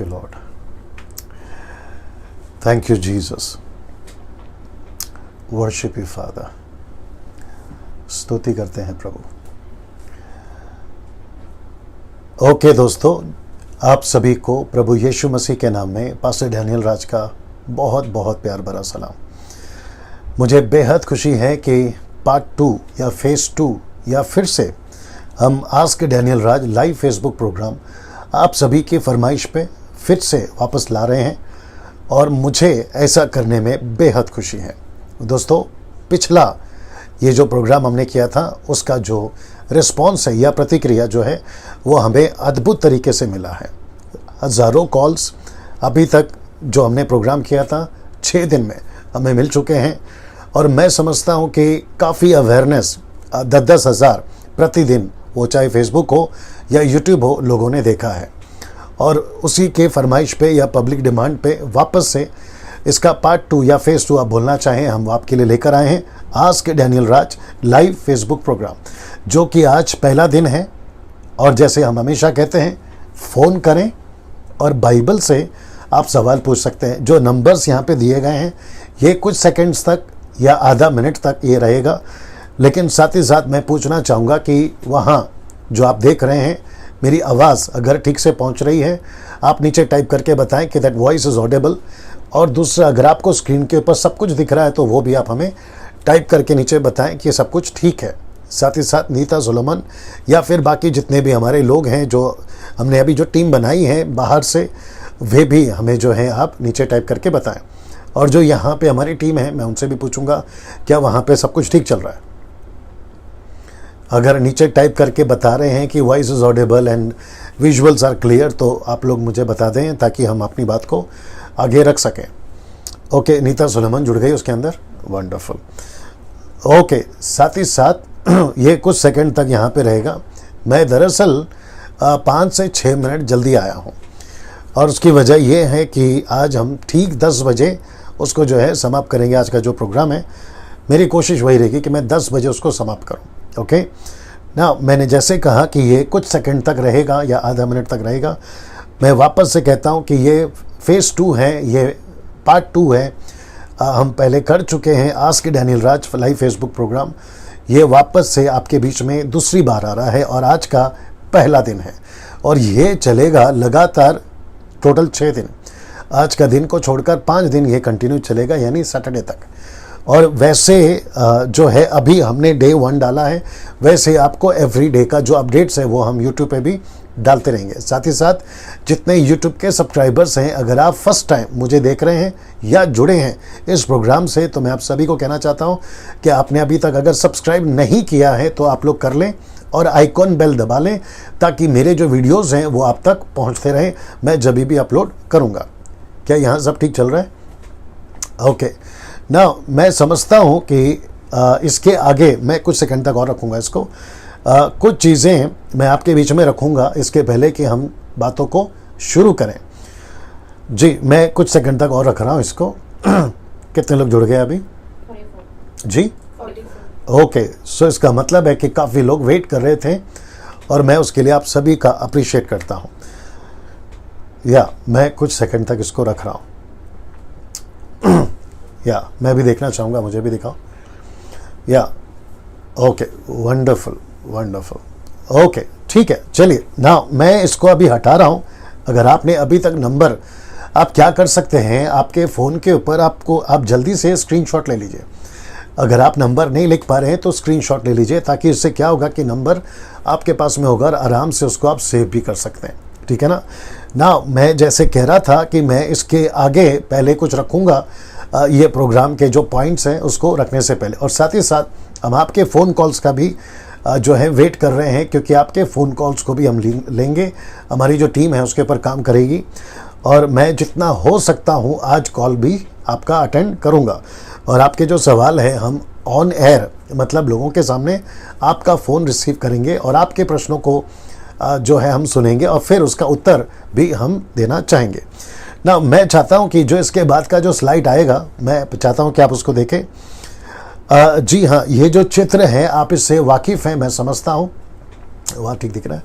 you, Lord. Thank you, Jesus. Worship you, Father. स्तुति करते हैं प्रभु। ओके दोस्तों, आप सभी को प्रभु यीशु मसीह के नाम में पास्टर डैनियल राज का बहुत बहुत प्यार भरा सलाम। मुझे बेहद खुशी है कि पार्ट 2 या फेज 2 या फिर से हम आस्क डैनियल राज लाइव फेसबुक प्रोग्राम आप सभी की फरमाइश पे फिर से वापस ला रहे हैं और मुझे ऐसा करने में बेहद खुशी है। दोस्तों, पिछला ये जो प्रोग्राम हमने किया था उसका जो रिस्पॉन्स है या प्रतिक्रिया जो है वो हमें अद्भुत तरीके से मिला है। हज़ारों कॉल्स अभी तक जो हमने प्रोग्राम किया था 6 दिन में हमें मिल चुके हैं और मैं समझता हूँ कि काफ़ी अवेयरनेस 10-10 हज़ार प्रतिदिन, वो चाहे फेसबुक हो या यूट्यूब हो, लोगों ने देखा है और उसी के फरमाइश पे या पब्लिक डिमांड पे वापस से इसका पार्ट 2 या फेज 2 आप बोलना चाहें, हम आपके लिए लेकर आए हैं आस्क डैनियल राज लाइव फेसबुक प्रोग्राम, जो कि आज पहला दिन है। और जैसे हम हमेशा कहते हैं, फ़ोन करें और बाइबल से आप सवाल पूछ सकते हैं। जो नंबर्स यहाँ पे दिए गए हैं ये कुछ सेकंड्स तक या आधा मिनट तक ये रहेगा, लेकिन साथ ही साथ मैं पूछना चाहूँगा कि वहाँ जो आप देख रहे हैं मेरी आवाज़ अगर ठीक से पहुँच रही है, आप नीचे टाइप करके बताएं कि दैट वॉइस इज़ ऑडिबल। और दूसरा, अगर आपको स्क्रीन के ऊपर सब कुछ दिख रहा है तो वो भी आप हमें टाइप करके नीचे बताएं कि सब कुछ ठीक है। साथ ही साथ नीता सोलोमन या फिर बाकी जितने भी हमारे लोग हैं जो हमने अभी जो टीम बनाई है बाहर से, वे भी हमें जो है आप नीचे टाइप करके बताएं। और जो यहाँ पे हमारी टीम है मैं उनसे भी पूछूंगा क्या वहाँ पे सब कुछ ठीक चल रहा है। अगर नीचे टाइप करके बता रहे हैं कि voice is audible and visuals are clear तो आप लोग मुझे बता दें ताकि हम अपनी बात को आगे रख सकें। ओके, नीता सोलोमन जुड़ गई उसके अंदर, वंडरफुल। ओके, साथ ही साथ ये कुछ सेकंड तक यहाँ पे रहेगा। मैं दरअसल 5 से 6 मिनट जल्दी आया हूँ और उसकी वजह ये है कि आज हम ठीक 10 बजे उसको जो है समाप्त करेंगे। आज का जो प्रोग्राम है मेरी कोशिश वही रहेगी कि मैं 10 बजे उसको समाप्त करूँ। ओके ना, मैंने जैसे कहा कि ये कुछ सेकंड तक रहेगा या आधा मिनट तक रहेगा। मैं वापस से कहता हूँ कि ये फेज़ 2 है, ये पार्ट 2 है। हम पहले कर चुके हैं आस्क डैनियल राज लाइव फेसबुक प्रोग्राम। ये वापस से आपके बीच में दूसरी बार आ रहा है और आज का पहला दिन है और ये चलेगा लगातार टोटल 6 दिन। आज का दिन को छोड़कर 5 दिन ये कंटिन्यू चलेगा, यानी सैटरडे तक। और वैसे जो है अभी हमने डे 1 डाला है, वैसे आपको एवरी डे का जो अपडेट्स है वो हम यूट्यूब पे भी डालते रहेंगे। साथ ही साथ जितने यूट्यूब के सब्सक्राइबर्स हैं, अगर आप फर्स्ट टाइम मुझे देख रहे हैं या जुड़े हैं इस प्रोग्राम से, तो मैं आप सभी को कहना चाहता हूं कि आपने अभी तक अगर सब्सक्राइब नहीं किया है तो आप लोग कर लें और आइकॉन बेल दबा लें ताकि मेरे जो वीडियोज़ हैं वो आप तक पहुँचते रहें, मैं जब भी अपलोड करूँगा। क्या यहाँ सब ठीक चल रहा है? ओके ना, मैं समझता हूँ कि इसके आगे मैं कुछ सेकंड तक और रखूँगा इसको। कुछ चीज़ें मैं आपके बीच में रखूँगा इसके पहले कि हम बातों को शुरू करें। जी, मैं कुछ सेकंड तक और रख रहा हूँ इसको। कितने लोग जुड़ गए अभी? 44। जी 44। ओके, सो इसका मतलब है कि काफ़ी लोग वेट कर रहे थे और मैं उसके लिए आप सभी का अप्रिशिएट करता हूँ। या मैं कुछ सेकंड तक इसको रख रहा हूँ। या मैं भी देखना चाहूँगा, मुझे भी दिखाओ। या ओके, वंडरफुल वंडरफुल। ओके, ठीक है, चलिए ना मैं इसको अभी हटा रहा हूँ। अगर आपने अभी तक नंबर, आप क्या कर सकते हैं, आपके फ़ोन के ऊपर आप जल्दी से स्क्रीनशॉट ले लीजिए। अगर आप नंबर नहीं लिख पा रहे हैं तो स्क्रीनशॉट ले लीजिए, ताकि इससे क्या होगा कि नंबर आपके पास में होगा और आराम से उसको आप सेव भी कर सकते हैं। ठीक है ना। मैं जैसे कह रहा था कि मैं इसके आगे पहले कुछ रखूँगा, ये प्रोग्राम के जो पॉइंट्स हैं उसको रखने से पहले। और साथ ही साथ हम आपके फ़ोन कॉल्स का भी जो है वेट कर रहे हैं, क्योंकि आपके फ़ोन कॉल्स को भी हम लेंगे। हमारी जो टीम है उसके ऊपर काम करेगी और मैं जितना हो सकता हूँ आज कॉल भी आपका अटेंड करूँगा। और आपके जो सवाल है हम ऑन एयर, मतलब लोगों के सामने आपका फ़ोन रिसीव करेंगे और आपके प्रश्नों को जो है हम सुनेंगे और फिर उसका उत्तर भी हम देना चाहेंगे ना। मैं चाहता हूं कि जो इसके बाद का जो स्लाइड आएगा, मैं चाहता हूं कि आप उसको देखें। जी हाँ, ये जो चित्र है आप इससे वाकिफ़ हैं, मैं समझता हूँ। वहाँ ठीक दिख रहा है।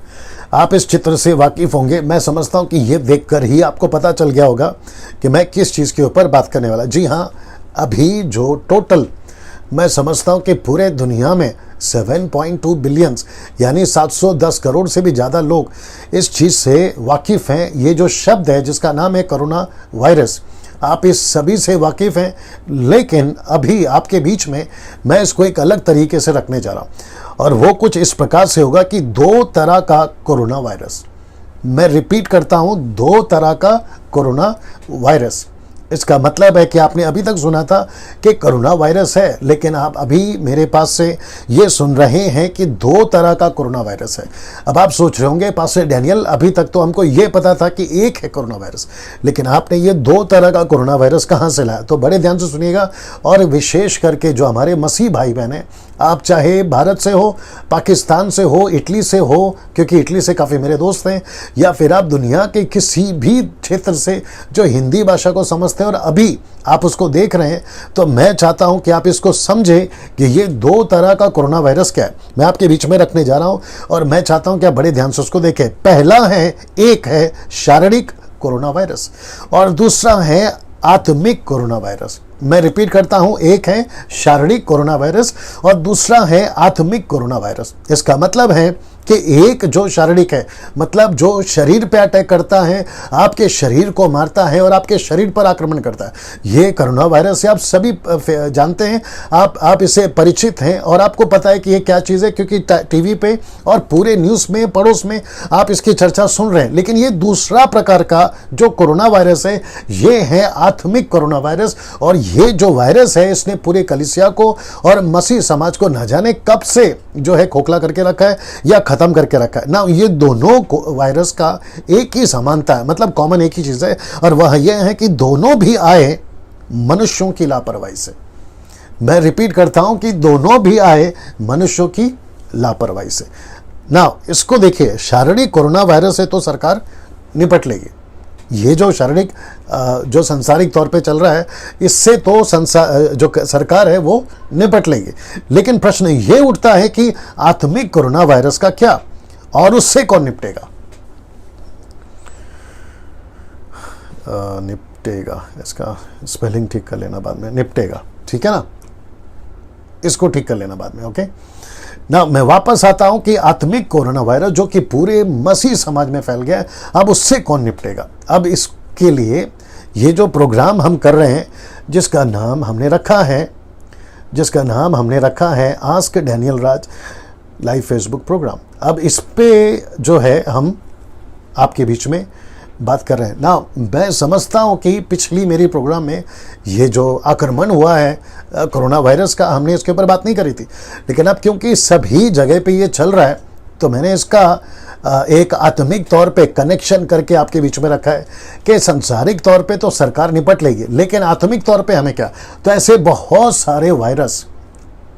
आप इस चित्र से वाकिफ होंगे। मैं समझता हूं कि ये देखकर ही आपको पता चल गया होगा कि मैं किस चीज़ के ऊपर बात करने वाला। जी हाँ, अभी जो टोटल मैं समझता हूं कि पूरे दुनिया में 7.2 बिलियंस यानी 710 करोड़ से भी ज़्यादा लोग इस चीज़ से वाकिफ़ हैं। ये जो शब्द है जिसका नाम है कोरोना वायरस, आप इस सभी से वाकिफ़ हैं, लेकिन अभी आपके बीच में मैं इसको एक अलग तरीके से रखने जा रहा हूँ और वो कुछ इस प्रकार से होगा कि 2 तरह का कोरोना वायरस। मैं रिपीट करता हूँ, 2 तरह का कोरोना वायरस। इसका मतलब है कि आपने अभी तक सुना था कि कोरोना वायरस है, लेकिन आप अभी मेरे पास से ये सुन रहे हैं कि 2 तरह का कोरोना वायरस है। अब आप सोच रहे होंगे पास्टर डैनियल, अभी तक तो हमको ये पता था कि एक है कोरोना वायरस, लेकिन आपने ये 2 तरह का कोरोना वायरस कहाँ से लाया? तो बड़े ध्यान से सुनिएगा, और विशेष करके जो हमारे मसीह भाई बहन हैं, आप चाहे भारत से हो, पाकिस्तान से हो, इटली से हो, क्योंकि इटली से काफ़ी मेरे दोस्त हैं, या फिर आप दुनिया के किसी भी क्षेत्र से जो हिंदी भाषा को समझते हैं और अभी आप उसको देख रहे हैं, तो मैं चाहता हूं कि आप इसको समझें कि ये 2 तरह का कोरोना वायरस क्या है। मैं आपके बीच में रखने जा रहा हूं और मैं चाहता हूं कि आप बड़े ध्यान से उसको देखें। पहला है, एक है शारीरिक कोरोना वायरस और दूसरा है आत्मिक कोरोना वायरस। मैं रिपीट करता हूं, एक है शारीरिक कोरोना वायरस और दूसरा है आत्मिक कोरोना वायरस। इसका मतलब है कि एक जो शारीरिक है, मतलब जो शरीर पे अटैक करता है, आपके शरीर को मारता है और आपके शरीर पर आक्रमण करता है, ये कोरोना वायरस है। आप सभी जानते हैं, आप इससे परिचित हैं और आपको पता है कि ये क्या चीज़ है, क्योंकि टीवी पे और पूरे न्यूज़ में पड़ोस में आप इसकी चर्चा सुन रहे हैं। लेकिन ये दूसरा प्रकार का जो कोरोना वायरस है, ये है आत्मिक कोरोना वायरस। और ये जो वायरस है, इसने पूरे कलीसिया को और मसीह समाज को न जाने कब से जो है खोखला करके रखा है या खत्म करके रखा है ना। ये दोनों वायरस का एक ही समानता है, मतलब कॉमन एक ही चीज है, और वह यह है कि दोनों भी आए मनुष्यों की लापरवाही से। मैं रिपीट करता हूं कि दोनों भी आए मनुष्यों की लापरवाही से। ना इसको देखिए, शारीरिक कोरोना वायरस है तो सरकार निपट लेगी। ये जो शारीरिक जो सांसारिक तौर पे चल रहा है, इससे तो जो सरकार है वो निपट लेगी। लेकिन प्रश्न ये उठता है कि आत्मिक कोरोना वायरस का क्या, और उससे कौन निपटेगा? निपटेगा, इसका स्पेलिंग ठीक कर लेना बाद में, निपटेगा, ठीक है ना, इसको ठीक कर लेना बाद में। ओके ना, मैं वापस आता हूं कि आत्मिक कोरोना वायरस जो कि पूरे मसीह समाज में फैल गया है, अब उससे कौन निपटेगा? अब इसके लिए ये जो प्रोग्राम हम कर रहे हैं, जिसका नाम हमने रखा है आस्क डैनियल राज लाइव फेसबुक प्रोग्राम। अब इस पे जो है हम आपके बीच में बात कर रहे हैं ना। मैं समझता हूं कि पिछली मेरी प्रोग्राम में ये जो आक्रमण हुआ है कोरोना वायरस का, हमने इसके ऊपर बात नहीं करी थी, लेकिन अब क्योंकि सभी जगह पे ये चल रहा है, तो मैंने इसका एक आत्मिक तौर पे कनेक्शन करके आपके बीच में रखा है कि संसारिक तौर पे तो सरकार निपट लेगी, लेकिन आत्मिक तौर पे हमें क्या? तो ऐसे बहुत सारे वायरस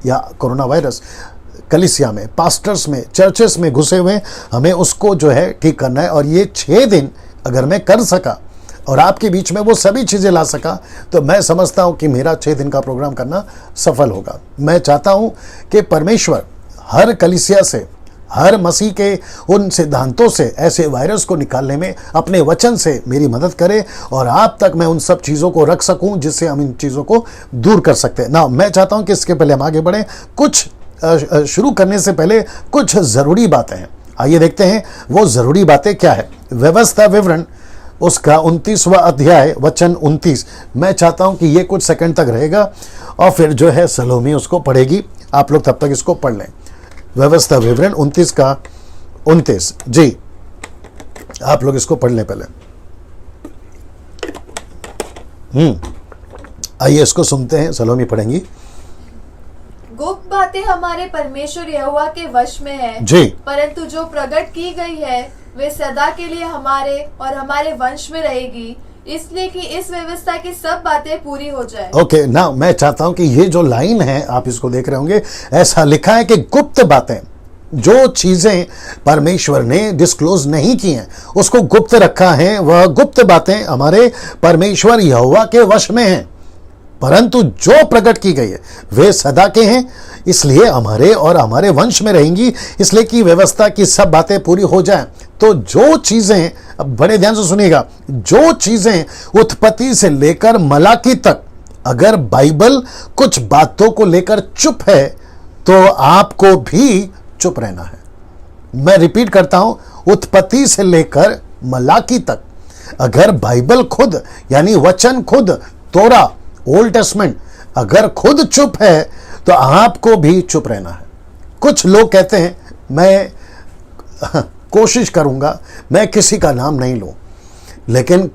या कोरोना वायरस कलीसिया में, पास्टर्स में, चर्चेस में घुसे हुए, हमें उसको जो है ठीक करना है। और ये 6 दिन अगर मैं कर सका और आपके बीच में वो सभी चीज़ें ला सका, तो मैं समझता हूं कि मेरा 6 दिन का प्रोग्राम करना सफल होगा। मैं चाहता हूं कि परमेश्वर हर कलीसिया से, हर मसीह के उन सिद्धांतों से ऐसे वायरस को निकालने में अपने वचन से मेरी मदद करे और आप तक मैं उन सब चीज़ों को रख सकूं जिससे हम इन चीज़ों को दूर कर सकते हैं ना। मैं चाहता हूं कि इसके पहले हम आगे बढ़ें, कुछ शुरू करने से पहले कुछ ज़रूरी बातें हैं। आइए देखते हैं वो ज़रूरी बातें क्या है। व्यवस्था विवरण उसका 29वां अध्याय वचन 29। मैं चाहता हूं कि ये कुछ सेकंड तक रहेगा और फिर जो है सलोमी उसको पढ़ेगी। आप लोग तब तक इसको पढ़ लें। व्यवस्था विवरण 29 का 29। जी, आप लोग इसको पढ़ लें पहले। आइए इसको सुनते हैं, सलोमी पढ़ेंगी। गुप्त बातें हमारे परमेश्वर यहोवा के वश में है जी, परंतु जो प्रकट की गई है वे सदा के लिए हमारे और हमारे वंश में रहेगी, इसलिए कि इस व्यवस्था की सब बातें पूरी हो जाए। ओके ना, मैं चाहता हूं कि ये जो लाइन है, आप इसको देख रहे होंगे, ऐसा लिखा है कि गुप्त बातें, जो चीजें परमेश्वर ने डिस्क्लोज नहीं की हैं उसको गुप्त रखा है। वह गुप्त बातें हमारे परमेश्वर यहोवा के वश में हैं। परंतु जो प्रकट की गई है वे सदा के हैं, इसलिए हमारे और हमारे वंश में रहेंगी, इसलिए कि व्यवस्था की सब बातें पूरी हो जाएं। तो जो चीजें, अब बड़े ध्यान से सुनिएगा, जो चीजें उत्पत्ति से लेकर मलाकी तक अगर बाइबल कुछ बातों को लेकर चुप है तो आपको भी चुप रहना है। मैं रिपीट करता हूं, उत्पत्ति से लेकर मलाकी तक अगर बाइबल खुद यानी वचन खुद, तोरा, ओल्ड टेस्टमेंट अगर खुद चुप है तो आपको भी चुप रहना है। कुछ लोग कहते हैं, मैं कोशिश करूंगा मैं किसी का नाम नहीं लूं, लेकिन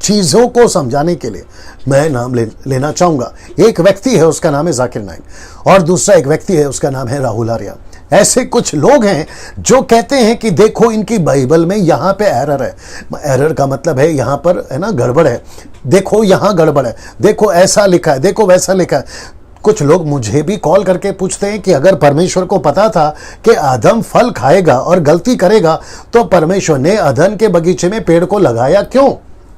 चीज़ों को समझाने के लिए मैं नाम लेना चाहूंगा। एक व्यक्ति है, उसका नाम है जाकिर नाइक, और दूसरा एक व्यक्ति है, उसका नाम है राहुल आर्या। ऐसे कुछ लोग हैं जो कहते हैं कि देखो इनकी बाइबल में यहाँ पे एरर है। एरर का मतलब है यहाँ पर, है ना, गड़बड़ है, देखो यहाँ गड़बड़ है, देखो ऐसा लिखा है, देखो वैसा लिखा है। कुछ लोग मुझे भी कॉल करके पूछते हैं कि अगर परमेश्वर को पता था कि आदम फल खाएगा और गलती करेगा तो परमेश्वर ने अदन के बगीचे में पेड़ को लगाया क्यों?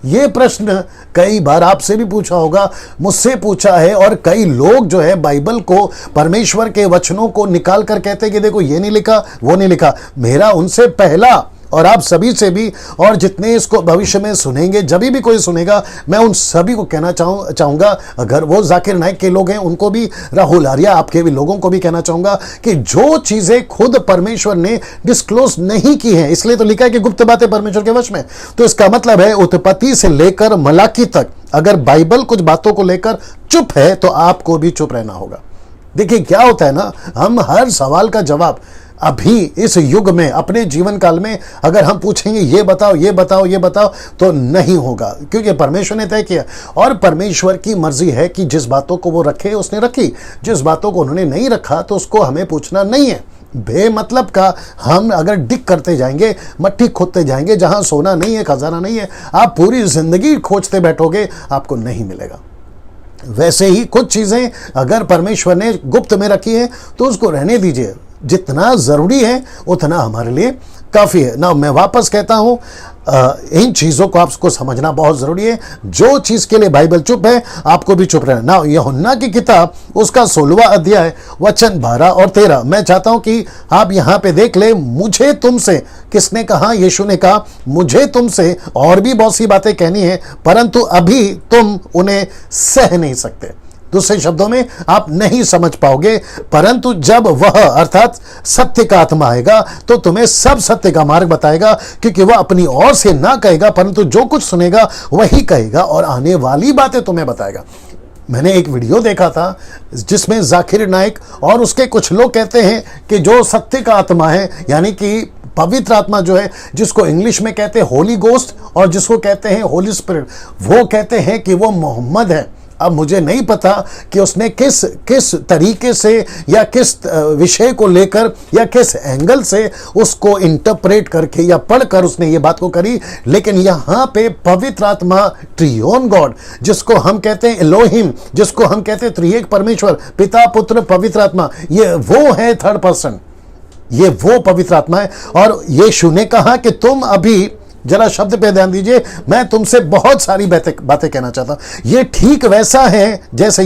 ये प्रश्न कई बार आपसे भी पूछा होगा, मुझसे पूछा है। और कई लोग जो है बाइबल को, परमेश्वर के वचनों को निकाल कर कहते हैं कि देखो ये नहीं लिखा, वो नहीं लिखा। मेरा उनसे पहला और आप सभी से भी, और जितने इसको भविष्य में सुनेंगे, जब भी कोई सुनेगा, मैं उन सभी को कहना चाहूँगा, अगर वो जाकिर नाइक के लोग हैं उनको भी, राहुल आर्या आपके भी लोगों को भी कहना चाहूँगा कि जो चीज़ें खुद परमेश्वर ने डिस्क्लोज नहीं की हैं, इसलिए तो लिखा है कि गुप्त बातें परमेश्वर के वश में, तो इसका मतलब है उत्पत्ति से लेकर मलाकी तक अगर बाइबल कुछ बातों को लेकर चुप है तो आपको भी चुप रहना होगा। देखिए क्या होता है ना, हम हर सवाल का जवाब अभी इस युग में, अपने जीवन काल में अगर हम पूछेंगे ये बताओ, ये बताओ, ये बताओ, तो नहीं होगा, क्योंकि परमेश्वर ने तय किया। और परमेश्वर की मर्जी है कि जिस बातों को वो रखे उसने रखी, जिस बातों को उन्होंने नहीं रखा तो उसको हमें पूछना नहीं है। बेमतलब का हम अगर डिग करते जाएंगे, मट्टी खोदते जाएंगे, जहां सोना नहीं है, खजाना नहीं है, आप पूरी जिंदगी खोजते बैठोगे, आपको नहीं मिलेगा। वैसे ही कुछ चीजें अगर परमेश्वर ने गुप्त में रखी है तो उसको रहने दीजिए, जितना जरूरी है उतना हमारे लिए काफी है ना। मैं वापस कहता हूं, इन चीजों को आपको समझना बहुत जरूरी है। जो चीज के लिए बाइबल चुप है आपको भी चुप रहना ना। यूहन्ना की किताब उसका 16वां अध्याय वचन 12 और 13 मैं चाहता हूं कि आप यहां पे देख ले। मुझे तुमसे, किसने कहा? यीशु ने कहा मुझे तुमसे और भी बहुत सी बातें कहनी है, परंतु अभी तुम उन्हें सह नहीं सकते। दूसरे शब्दों में आप नहीं समझ पाओगे, परंतु जब वह अर्थात सत्य का आत्मा आएगा तो तुम्हें सब सत्य का मार्ग बताएगा, क्योंकि वह अपनी ओर से ना कहेगा परंतु जो कुछ सुनेगा वही कहेगा और आने वाली बातें तुम्हें बताएगा। मैंने एक वीडियो देखा था जिसमें जाकिर नाइक और उसके कुछ लोग कहते हैं कि जो सत्य का आत्मा है, यानी कि पवित्र आत्मा जो है, जिसको इंग्लिश में कहते हैं होली गोस्ट और जिसको कहते हैं होली स्पिरिट, वो कहते हैं कि वो मोहम्मद है। अब मुझे नहीं पता कि उसने किस तरीके से या किस विषय को लेकर या किस एंगल से उसको इंटरप्रेट करके या पढ़कर उसने ये बात को करी, लेकिन यहाँ पे पवित्र आत्मा, ट्रियोन गॉड, जिसको हम कहते हैं एलोहिम, जिसको हम कहते हैं त्रिएक परमेश्वर, पिता पुत्र पवित्र आत्मा, ये वो है थर्ड पर्सन, ये वो पवित्र आत्मा है। और यीशु ने कहा कि तुम अभी, जरा शब्द पे ध्यान दीजिए, मैं तुमसे बहुत सारी बातें कहना चाहता हूं। ये ठीक वैसा है जैसे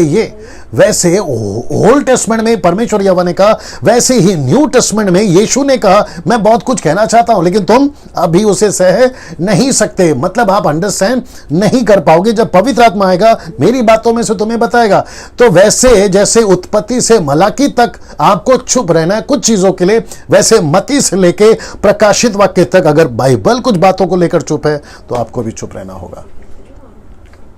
ये वैसे ओल्ड टेस्टमेंट में परमेश्वर यहोवा ने कहा, वैसे ही न्यू टेस्टमेंट में यीशु ने कहा मैं बहुत कुछ कहना चाहता हूं लेकिन तुम अभी उसे सह नहीं सकते। मतलब आप अंडरस्टैंड नहीं कर पाओगे। जब पवित्र आत्मा आएगा मेरी बातों में से तुम्हें बताएगा। तो वैसे जैसे उत्पत्ति से मलाकी तक आपको चुप रहना है कुछ चीजों के लिए, वैसे मत्ती से लेके प्रकाशित वाक्य तक अगर बाइबल कुछ बातों को लेकर चुप है तो आपको भी चुप रहना होगा,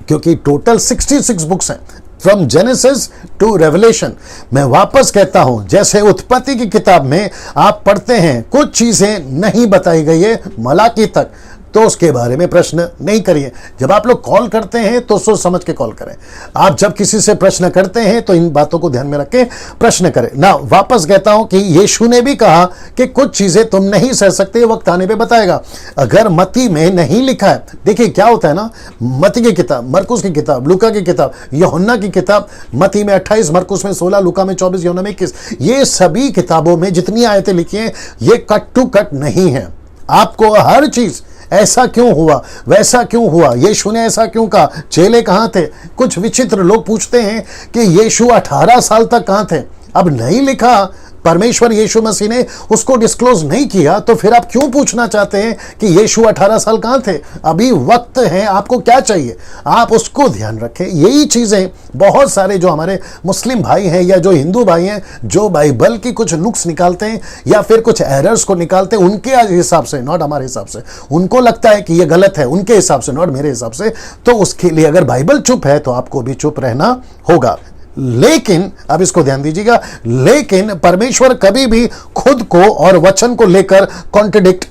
क्योंकि टोटल 66 बुक्स हैं फ्रॉम जेनेसिस टू रेवलेशन। मैं वापस कहता हूं, जैसे उत्पत्ति की किताब में आप पढ़ते हैं कुछ चीजें नहीं बताई गई है मलाकी तक, तो उसके बारे में प्रश्न नहीं करिए। जब आप लोग कॉल करते हैं तो सोच समझ के कॉल करें। आप जब किसी से प्रश्न करते हैं तो इन बातों को ध्यान में रख के प्रश्न करें ना। वापस कहता हूं कि यीशु ने भी कहा कि कुछ चीजें तुम नहीं सह सकते, वक्त आने पे बताएगा। अगर मत्ती में नहीं लिखा है, देखिए क्या होता है ना, मत्ती की किताब, मरकुस की किताब, लूका की किताब, यूहन्ना की किताब, मत्ती में 28, मरकुस में 16, लूका में 24, यूहन्ना में 21, ये सभी किताबों में जितनी आयतें लिखी हैं ये कट टू कट नहीं है। आपको हर चीज ऐसा क्यों हुआ, वैसा क्यों हुआ, यीशु ने ऐसा क्यों कहा, चेले कहाँ थे। कुछ विचित्र लोग पूछते हैं कि यीशु 18 साल तक कहाँ थे। अब नहीं लिखा, परमेश्वर यीशु मसीह ने उसको डिस्क्लोज नहीं किया, तो फिर आप क्यों पूछना चाहते हैं कि यीशु 18 साल कहाँ थे। अभी वक्त है, आपको क्या चाहिए आप उसको ध्यान रखें। यही चीज़ें बहुत सारे जो हमारे मुस्लिम भाई हैं या जो हिंदू भाई हैं, जो बाइबल की कुछ नुक्स निकालते हैं या फिर कुछ एरर्स को निकालते हैं उनके हिसाब से, नॉट हमारे हिसाब से। उनको लगता है कि ये गलत है उनके हिसाब से, नॉट मेरे हिसाब से। तो उसके लिए अगर बाइबल चुप है तो आपको भी चुप रहना होगा। लेकिन अब इसको ध्यान दीजिएगा, लेकिन परमेश्वर कभी भी खुद को और वचन को लेकर कॉन्ट्रडिक्ट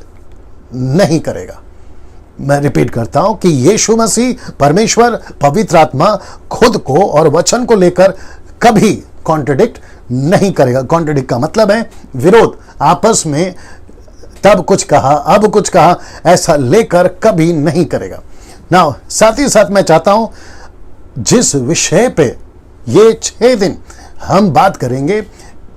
नहीं करेगा। मैं रिपीट करता हूं कि यीशु मसीह, परमेश्वर, पवित्र आत्मा खुद को और वचन को लेकर कभी कॉन्ट्रडिक्ट नहीं करेगा। कॉन्ट्रडिक्ट का मतलब है विरोध, आपस में तब कुछ कहा अब कुछ कहा, ऐसा लेकर कभी नहीं करेगा। नाउ साथ ही साथ मैं चाहता हूं जिस विषय पे ये 6 दिन हम बात करेंगे,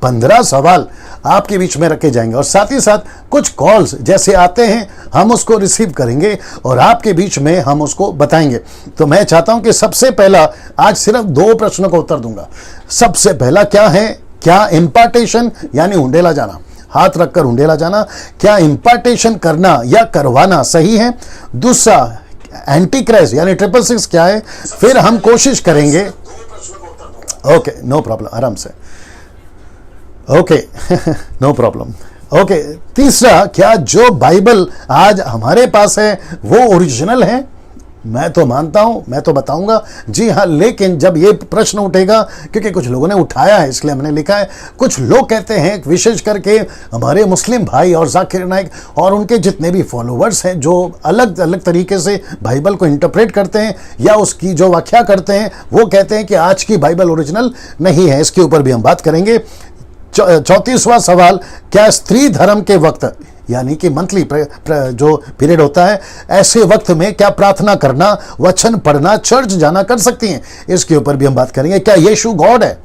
15 सवाल आपके बीच में रखे जाएंगे और साथ ही साथ कुछ कॉल्स जैसे आते हैं हम उसको रिसीव करेंगे और आपके बीच में हम उसको बताएंगे। तो मैं चाहता हूं कि सबसे पहला आज सिर्फ 2 प्रश्नों का उत्तर दूंगा। सबसे पहला क्या है, क्या इम्पार्टेशन यानी हुंडेला जाना, हाथ रखकर हुंडेला जाना, क्या इम्पार्टेशन करना या करवाना सही है। दूसरा एंटी क्राइस्ट यानी 666 क्या है। फिर हम कोशिश करेंगे, ओके नो प्रॉब्लम, आराम से, ओके नो प्रॉब्लम, ओके। तीसरा, क्या जो बाइबल आज हमारे पास है वो ओरिजिनल है। मैं तो मानता हूं, मैं तो बताऊंगा जी हाँ, लेकिन जब ये प्रश्न उठेगा, क्योंकि कुछ लोगों ने उठाया है इसलिए हमने लिखा है। कुछ लोग कहते हैं, विशेष करके हमारे मुस्लिम भाई और जाकिर नाइक और उनके जितने भी फॉलोवर्स हैं, जो अलग अलग तरीके से बाइबल को इंटरप्रेट करते हैं या उसकी जो व्याख्या करते हैं, वो कहते हैं कि आज की बाइबल ओरिजिनल नहीं है। इसके ऊपर भी हम बात करेंगे। 34वां सवाल, क्या स्त्री धर्म के वक्त यानी कि मंथली जो पीरियड होता है, ऐसे वक्त में क्या प्रार्थना करना, वचन पढ़ना, चर्च जाना कर सकती हैं। इसके ऊपर भी हम बात करेंगे। क्या यीशु गॉड है,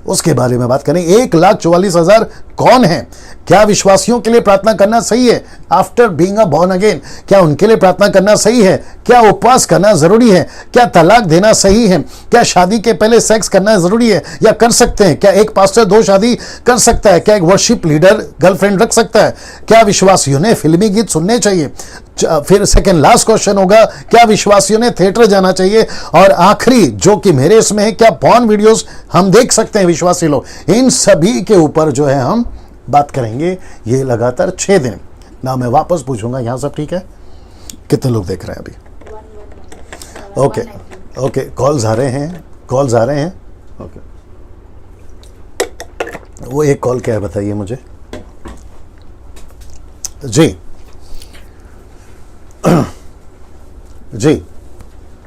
उसके बारे में बात करेंगे। 1,44,000 कौन है, क्या विश्वासियों के लिए प्रार्थना करना सही है after being a born again, क्या उनके लिए प्रार्थना करना सही है, क्या उपवास करना जरूरी है, क्या तलाक देना सही है, क्या शादी के पहले सेक्स करना जरूरी है या कर सकते हैं, क्या एक पास्टर 2 शादी कर सकता है, क्या एक वर्शिप लीडर गर्लफ्रेंड रख सकता है, क्या विश्वासियों ने फिल्मी गीत सुनने चाहिए। फिर सेकंड लास्ट क्वेश्चन होगा, क्या विश्वासियों ने थिएटर जाना चाहिए। और आखिरी जो कि मेरे इसमें है, क्या पॉर्न वीडियोस हम देख सकते हैं विश्वासी लोग। इन सभी के ऊपर जो है हम बात करेंगे, ये लगातार 6 दिन। ना मैं वापस पूछूंगा, यहां सब ठीक है, कितने लोग देख रहे हैं अभी। ओके ओके, कॉल्स आ रहे हैं, कॉल्स आ रहे हैं। ओके, वो एक कॉल क्या है बताइए मुझे जी। जी,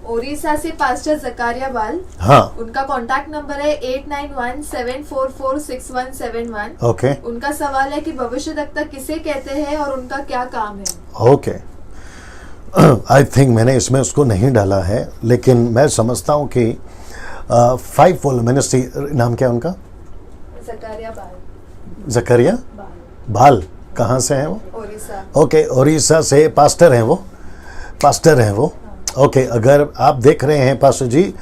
ओडिशा से पास्टर जकारिया बाल, हाँ, उनका कॉन्टैक्ट नंबर है 8917446171। ओके, उनका सवाल है कि भविष्यद्वक्ता किसे कहते हैं और उनका क्या काम है। ओके। आई थिंक मैंने इसमें उसको नहीं डाला है, लेकिन मैं समझता हूँ कि 5 फोल्ड मिनिस्ट्री, नाम क्या है उनका, जकारिया बाल। जकरिया बाल, कहाँ से हैं वो। ओडिशा। ओके, ओडिशा से पास्टर हैं वो, पास्टर हैं वो। ओके, अगर आप देख रहे हैं पास्टर जी,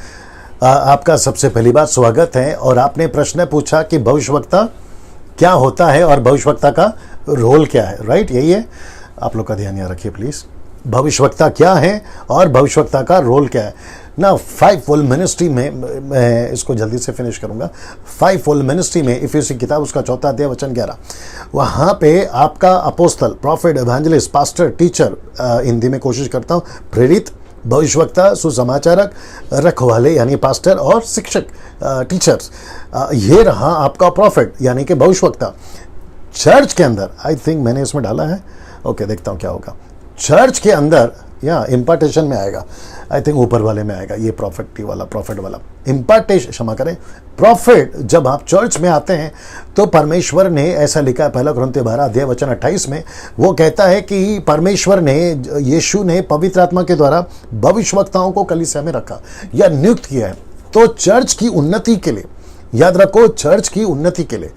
आपका सबसे पहली बात स्वागत है। और आपने प्रश्न पूछा कि भविष्यवक्ता क्या होता है और भविष्यवक्ता का रोल क्या है, राइट, यही है। आप लोग का ध्यान यहाँ रखिए प्लीज़। भविष्यवक्ता क्या है और भविष्यवक्ता का रोल क्या है ना। 5 फोल्ड मिनिस्ट्री में, मैं इसको जल्दी से फिनिश करूंगा। 5 फोल्ड मिनिस्ट्री में इफिसी किताब उसका 4 अध्याय वचन 11, वहाँ पे आपका apostle, prophet, evangelist, pastor, teacher, Hindi में कोशिश करता हूँ, प्रेरित, भविष्यवक्ता, सुसमाचारक, रखवाले यानी पास्टर और शिक्षक, टीचर्स, ये रहा आपका प्रॉफिट यानी कि भविष्यवक्ता। चर्च के अंदर, आई थिंक मैंने इसमें डाला है, ओके देखता हूँ क्या होगा। चर्च के अंदर या इम्पार्टेशन में आएगा, आई थिंक ऊपर वाले में आएगा, ये प्रॉफिट वाला इम्पार्टेशन, क्षमा करें, प्रॉफिट। जब आप चर्च में आते हैं तो परमेश्वर ने ऐसा लिखा है 1 कुरिन्थियों 12 अध्याय वचन 28 में, वो कहता है कि परमेश्वर ने, यीशु ने पवित्र आत्मा के द्वारा भविष्यवक्ताओं को कलीसिया में रखा या नियुक्त किया है। तो चर्च की उन्नति के लिए, याद रखो, चर्च की उन्नति के लिए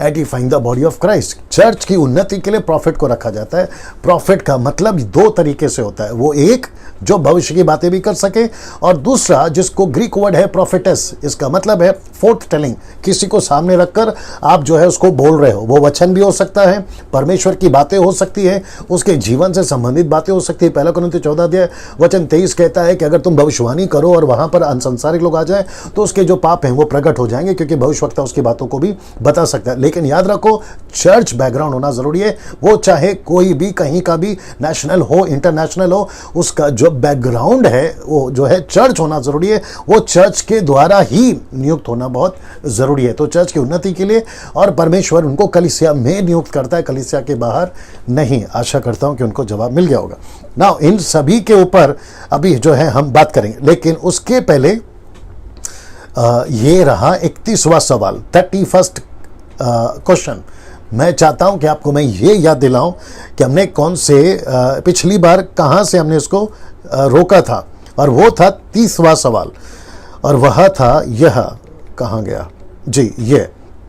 edifying the body of Christ. Church की उन्नति के लिए प्रॉफिट को रखा जाता है। प्रॉफिट का मतलब दो तरीके से होता है, वो एक जो भविष्य की बातें भी कर सके, और दूसरा जिसको ग्रीक वर्ड है प्रोफेटस, इसका मतलब है फोर्थ टेलिंग, किसी को सामने रखकर आप जो है उसको बोल रहे हो। वो वचन भी हो सकता है, परमेश्वर की बातें हो सकती है, उसके जीवन से संबंधित बातें हो सकती है। पहला कुरिन्थियों 14 अध्याय वचन 23 कहता है कि अगर तुम भविष्यवाणी करो और वहां पर अनसंसारिक लोग आ जाए तो उसके जो पाप हैं वो प्रकट हो जाएंगे, क्योंकि भविष्यवक्ता उसकी बातों को भी बता सकता है। लेकिन याद रखो, चर्च बैकग्राउंड होना जरूरी है। वो चाहे कोई भी कहीं का भी नेशनल हो, इंटरनेशनल हो, उसका जो बैकग्राउंड है वो जो है चर्च होना जरूरी है। वो चर्च के द्वारा ही नियुक्त होना बहुत जरूरी है। तो चर्च की उन्नति के लिए, और परमेश्वर उनको कलीसिया में नियुक्त करता है, कलीसिया के बाहर नहीं। आशा करता हूं कि उनको जवाब मिल गया होगा। नाउ इन सभी के ऊपर अभी जो है हम बात करेंगे, लेकिन उसके पहले ये रहा 31वां सवाल, 31st क्वेश्चन। मैं चाहता हूं कि आपको मैं ये याद दिलाऊं कि हमने कौन से पिछली बार कहां से हमने इसको रोका था, और वो था 30वां सवाल, और वह था यह, कहां गया जी, ये,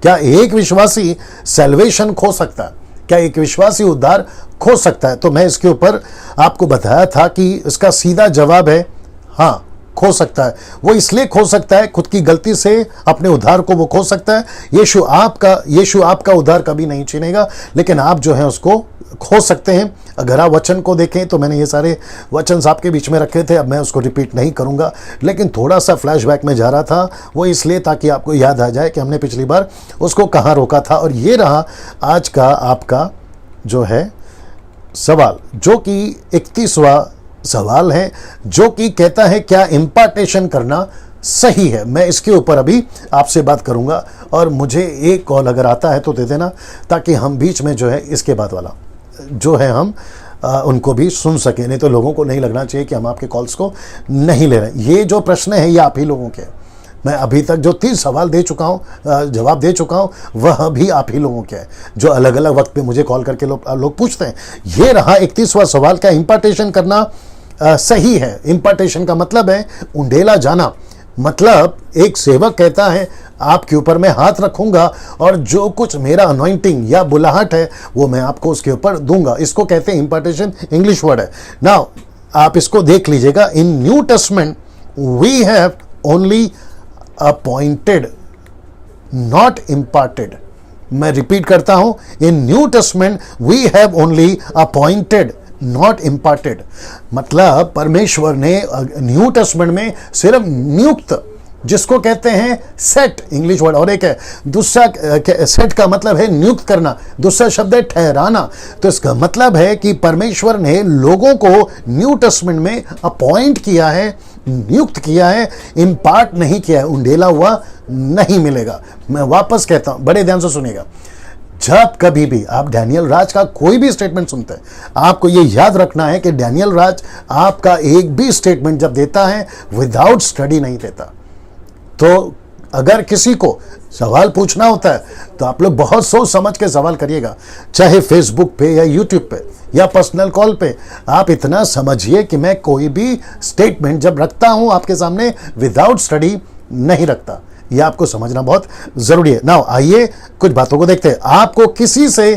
क्या एक विश्वासी सैल्वेशन खो सकता है? क्या एक विश्वासी उद्धार खो सकता है? तो मैं इसके ऊपर आपको बताया था कि इसका सीधा जवाब है हाँ, खो सकता है। वो इसलिए खो सकता है, खुद की गलती से अपने उद्धार को वो खो सकता है। यीशु आपका उद्धार कभी नहीं छीनेगा, लेकिन आप जो है उसको खो सकते हैं। अगर आप वचन को देखें तो मैंने ये सारे वचन आपके बीच में रखे थे, अब मैं उसको रिपीट नहीं करूंगा, लेकिन थोड़ा सा फ्लैशबैक में जा रहा था, वो इसलिए ताकि आपको याद आ जाए कि हमने पिछली बार उसको कहाँ रोका था। और ये रहा आज का आपका जो है सवाल, जो कि 31वां सवाल है, जो कि कहता है क्या इम्पार्टेशन करना सही है? मैं इसके ऊपर अभी आपसे बात करूंगा, और मुझे एक कॉल अगर आता है तो दे देना, ताकि हम बीच में जो है इसके बाद वाला जो है हम उनको भी सुन सकें। नहीं तो लोगों को नहीं लगना चाहिए कि हम आपके कॉल्स को नहीं ले रहे। ये जो प्रश्न है ये आप ही लोगों के, मैं अभी तक जो 30 सवाल दे चुका हूँ, जवाब दे चुका हूँ, वह भी आप ही लोगों के हैं, जो अलग अलग वक्त पे मुझे कॉल करके लोग पूछते हैं। ये रहा 31वां सवाल, क्या इम्पार्टेशन करना सही है? इम्पार्टेशन का मतलब है उंडेला जाना। मतलब एक सेवक कहता है आपके ऊपर मैं हाथ रखूंगा और जो कुछ मेरा अनॉइंटिंग या बुलाहट है वो मैं आपको उसके ऊपर दूंगा। इसको कहते हैं इम्पार्टेशन, इंग्लिश वर्ड है। नाउ आप इसको देख लीजिएगा, in New Testament we have only appointed, not imparted. मैं रिपीट करता हूं, in New Testament we have only appointed, not imparted. मतलब परमेश्वर ने न्यू टेस्टमेंट में सिर्फ नियुक्त, जिसको कहते हैं सेट, इंग्लिश वर्ड, और एक है दूसरा, सेट का मतलब है नियुक्त करना, दूसरा शब्द है ठहराना। तो इसका मतलब है कि परमेश्वर ने लोगों को न्यू टेस्टमेंट में अपॉइंट किया है, नियुक्त किया है, इम्पार्ट नहीं किया है। उंडेला हुआ नहीं मिलेगा। मैं वापस कहता हूं, बड़े ध्यान से सुनिएगा। जब कभी भी आप डैनियल राज का कोई भी स्टेटमेंट सुनते हैं, आपको ये याद रखना है कि डैनियल राज आपका एक भी स्टेटमेंट जब देता है विदाउट स्टडी नहीं देता। तो अगर किसी को सवाल पूछना होता है तो आप लोग बहुत सोच समझ के सवाल करिएगा, चाहे फेसबुक पे या यूट्यूब पे या पर्सनल कॉल पे। आप इतना समझिए कि मैं कोई भी स्टेटमेंट जब रखता हूं आपके सामने विदाउट स्टडी नहीं रखता। यह आपको समझना बहुत जरूरी है। नाउ आइए कुछ बातों को देखते हैं। आपको किसी से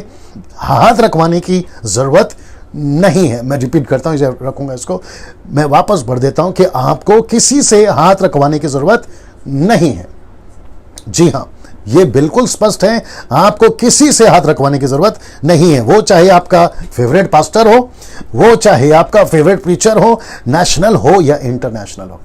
हाथ रखवाने की जरूरत नहीं है। मैं रिपीट करता हूं, इसे रखूंगा, इसको मैं वापस भर देता हूं कि आपको किसी से हाथ रखवाने की जरूरत नहीं है। जी हां, ये बिल्कुल स्पष्ट है, आपको किसी से हाथ रखवाने की जरूरत नहीं है। वो चाहे आपका फेवरेट पास्टर हो, वो चाहे आपका फेवरेट प्रीचर हो, नेशनल हो या इंटरनेशनल हो,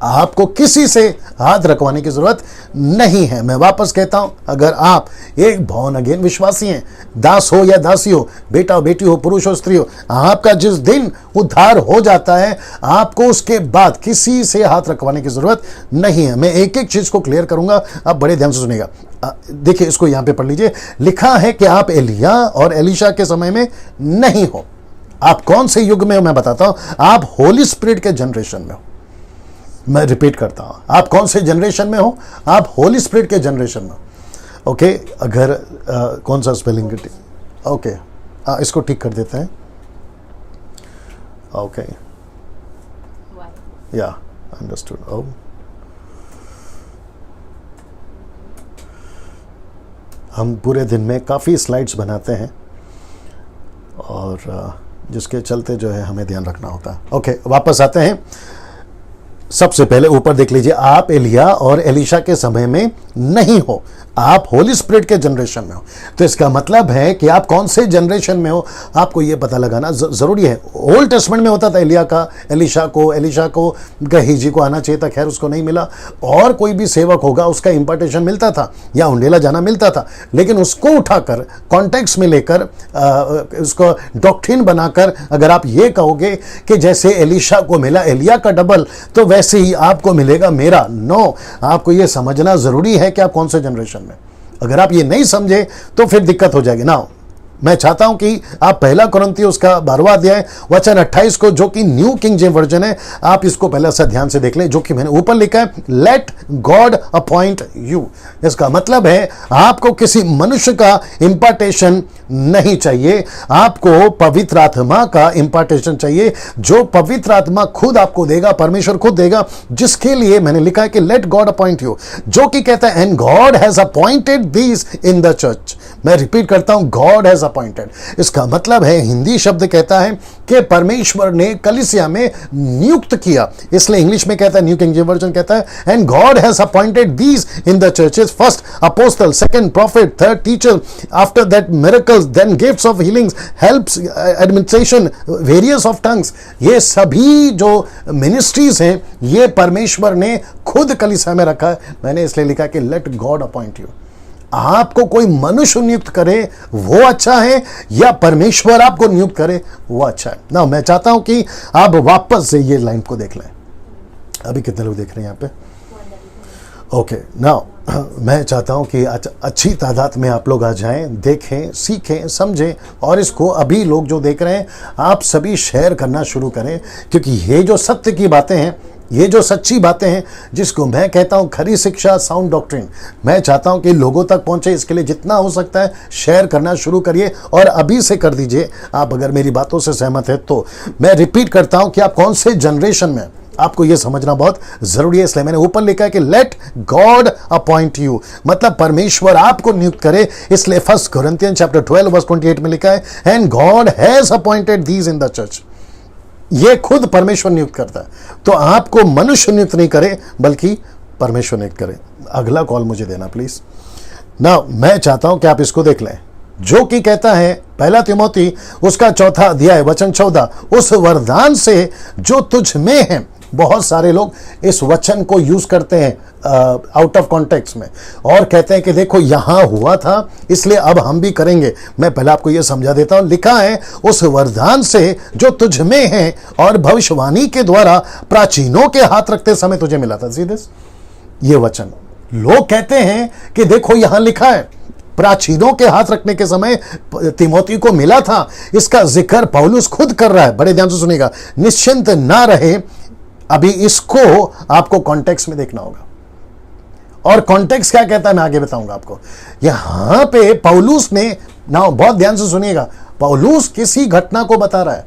आपको किसी से हाथ रखवाने की जरूरत नहीं है। मैं वापस कहता हूं, अगर आप एक बॉर्न अगेन विश्वासी हैं, दास हो या दासी हो, बेटा हो बेटी हो, पुरुष हो स्त्री हो, आपका जिस दिन उद्धार हो जाता है आपको उसके बाद किसी से हाथ रखवाने की जरूरत नहीं है। मैं एक एक चीज को क्लियर करूंगा, आप बड़े ध्यान से सुनिएगा। देखिए, इसको यहां पे पढ़ लीजिए। लिखा है कि आप एलिया और एलिशा के समय में नहीं हो। आप कौन से युग में हो मैं बताता हूं, आप होली स्पिरिट के जनरेशन में हो। मैं रिपीट करता हूं, आप कौन से जनरेशन में हो, आप होली स्पिरिट के जनरेशन में। ओके, अगर कौन सा स्पेलिंग, ओके, इसको ठीक कर देते हैं। ओके, या अंडरस्टूड। हम पूरे दिन में काफ़ी स्लाइड्स बनाते हैं और जिसके चलते जो है हमें ध्यान रखना होता है। ओके, वापस आते हैं। सबसे पहले ऊपर देख लीजिए, आप एलिया और एलीशा के समय में नहीं हो, आप होली स्पिरिट के जनरेशन में हो। तो इसका मतलब है कि आप कौन से जनरेशन में हो आपको ये पता लगाना जरूरी है। ओल्ड टेस्टमेंट में होता था एलिया का, एलीशा को गहीजी को आना चाहिए था, खैर उसको नहीं मिला। और कोई भी सेवक होगा उसका इंपार्टेशन मिलता था या उंडेला जाना मिलता था, लेकिन उसको उठाकर कॉन्टेक्स्ट में लेकर उसको डॉक्ट्रिन बनाकर अगर आप ये कहोगे कि जैसे एलीशा को मिला एलिया का डबल, तो वैसे ही आपको मिलेगा मेरा। नो, आपको ये समझना जरूरी है कि आप कौन से जनरेशन में। अगर आप ये नहीं समझे तो फिर दिक्कत हो जाएगी ना। मैं चाहता हूं कि आप पहला कुरिन्थियों उसका 12वां अध्याय वचन 28 को, जो कि न्यू किंग जेम्स वर्जन है, आप इसको पहला सा ध्यान से देख लें, जो कि मैंने ऊपर लिखा है, लेट गॉड अपॉइंट यू। इसका मतलब है आपको किसी मनुष्य का इंपार्टेशन नहीं चाहिए, आपको पवित्र आत्मा का इंपार्टेशन चाहिए, जो पवित्र आत्मा खुद आपको देगा, परमेश्वर खुद देगा, जिसके लिए मैंने लिखा है कि लेट गॉड अपॉइंट यू, जो कि कहता है and God has appointed these in the church. मैं रिपीट करता हूं, गॉड हैज अपॉइंटेड। इसका मतलब है, हिंदी शब्द कहता है कि परमेश्वर ने कलीसिया में नियुक्त किया, इसलिए इंग्लिश में कहता है, न्यू किंग जेम्स वर्जन कहता है and God has appointed these in the churches, first apostle, second prophet, third teacher, after that miracles, then gifts of healings, helps, administration, various of tongues. ये सभी जो ministries हैं ये परमेश्वर ने खुद कलीसिया में रखा है। मैंने इसलिए लिखा कि लेट गॉड अपॉइंट यू। आपको कोई मनुष्य नियुक्त करे वो अच्छा है या परमेश्वर आपको नियुक्त करे वो अच्छा है ना। मैं चाहता हूं कि आप वापस से ये लाइन को देख लें। अभी कितने लोग देख रहे हैं यहाँ पे? ओके, नाउ मैं चाहता हूं कि अच्छी तादाद में आप लोग आ जाएं, देखें, सीखें, समझें, और इसको अभी लोग जो देख रहे हैं आप सभी शेयर करना शुरू करें, क्योंकि ये जो सत्य की बातें हैं, ये जो सच्ची बातें हैं, जिसको मैं कहता हूं खरी शिक्षा, साउंड डॉक्ट्रिन, मैं चाहता हूं कि लोगों तक पहुंचे। इसके लिए जितना हो सकता है शेयर करना शुरू करिए और अभी से कर दीजिए, आप अगर मेरी बातों से सहमत है तो। मैं रिपीट करता हूं कि आप कौन से जनरेशन में, आपको यह समझना बहुत जरूरी है। इसलिए मैंने ऊपर लिखा है कि लेट गॉड अपॉइंट यू, मतलब परमेश्वर आपको नियुक्त करे। इसलिए 1 कोरिन्थियंस चैप्टर 12 वर्स 28 में लिखा है and God has appointed these in the church. ये खुद परमेश्वर नियुक्त करता है, तो आपको मनुष्य नियुक्त नहीं करे बल्कि परमेश्वर नियुक्त करे। अगला कॉल मुझे देना प्लीज ना। मैं चाहता हूं कि आप इसको देख लें, जो कि कहता है पहला तिमोथी उसका 4 अध्याय वचन 14, उस वरदान से जो तुझ में है। बहुत सारे लोग इस वचन को यूज करते हैं आउट ऑफ कॉन्टेक्स्ट में और कहते हैं कि देखो यहां हुआ था इसलिए अब हम भी करेंगे। मैं पहले आपको यह समझा देता हूं, लिखा है उस वरदान से जो तुझ में है और भविष्यवाणी के द्वारा प्राचीनों के हाथ रखते समय तुझे मिला था। सी दिस, ये वचन लोग कहते हैं कि देखो यहां लिखा है प्राचीनों के हाथ रखने के समय तिमोथी को मिला था। इसका जिक्र पौलुस खुद कर रहा है, बड़े ध्यान से सुनिएगा, निश्चिंत ना रहे। अभी इसको आपको कॉन्टेक्स्ट में देखना होगा, और कॉन्टेक्स्ट क्या कहता है मैं आगे बताऊंगा आपको। यहां पे पौलुस ने, ना बहुत ध्यान से सुनिएगा, पौलुस किसी घटना को बता रहा है,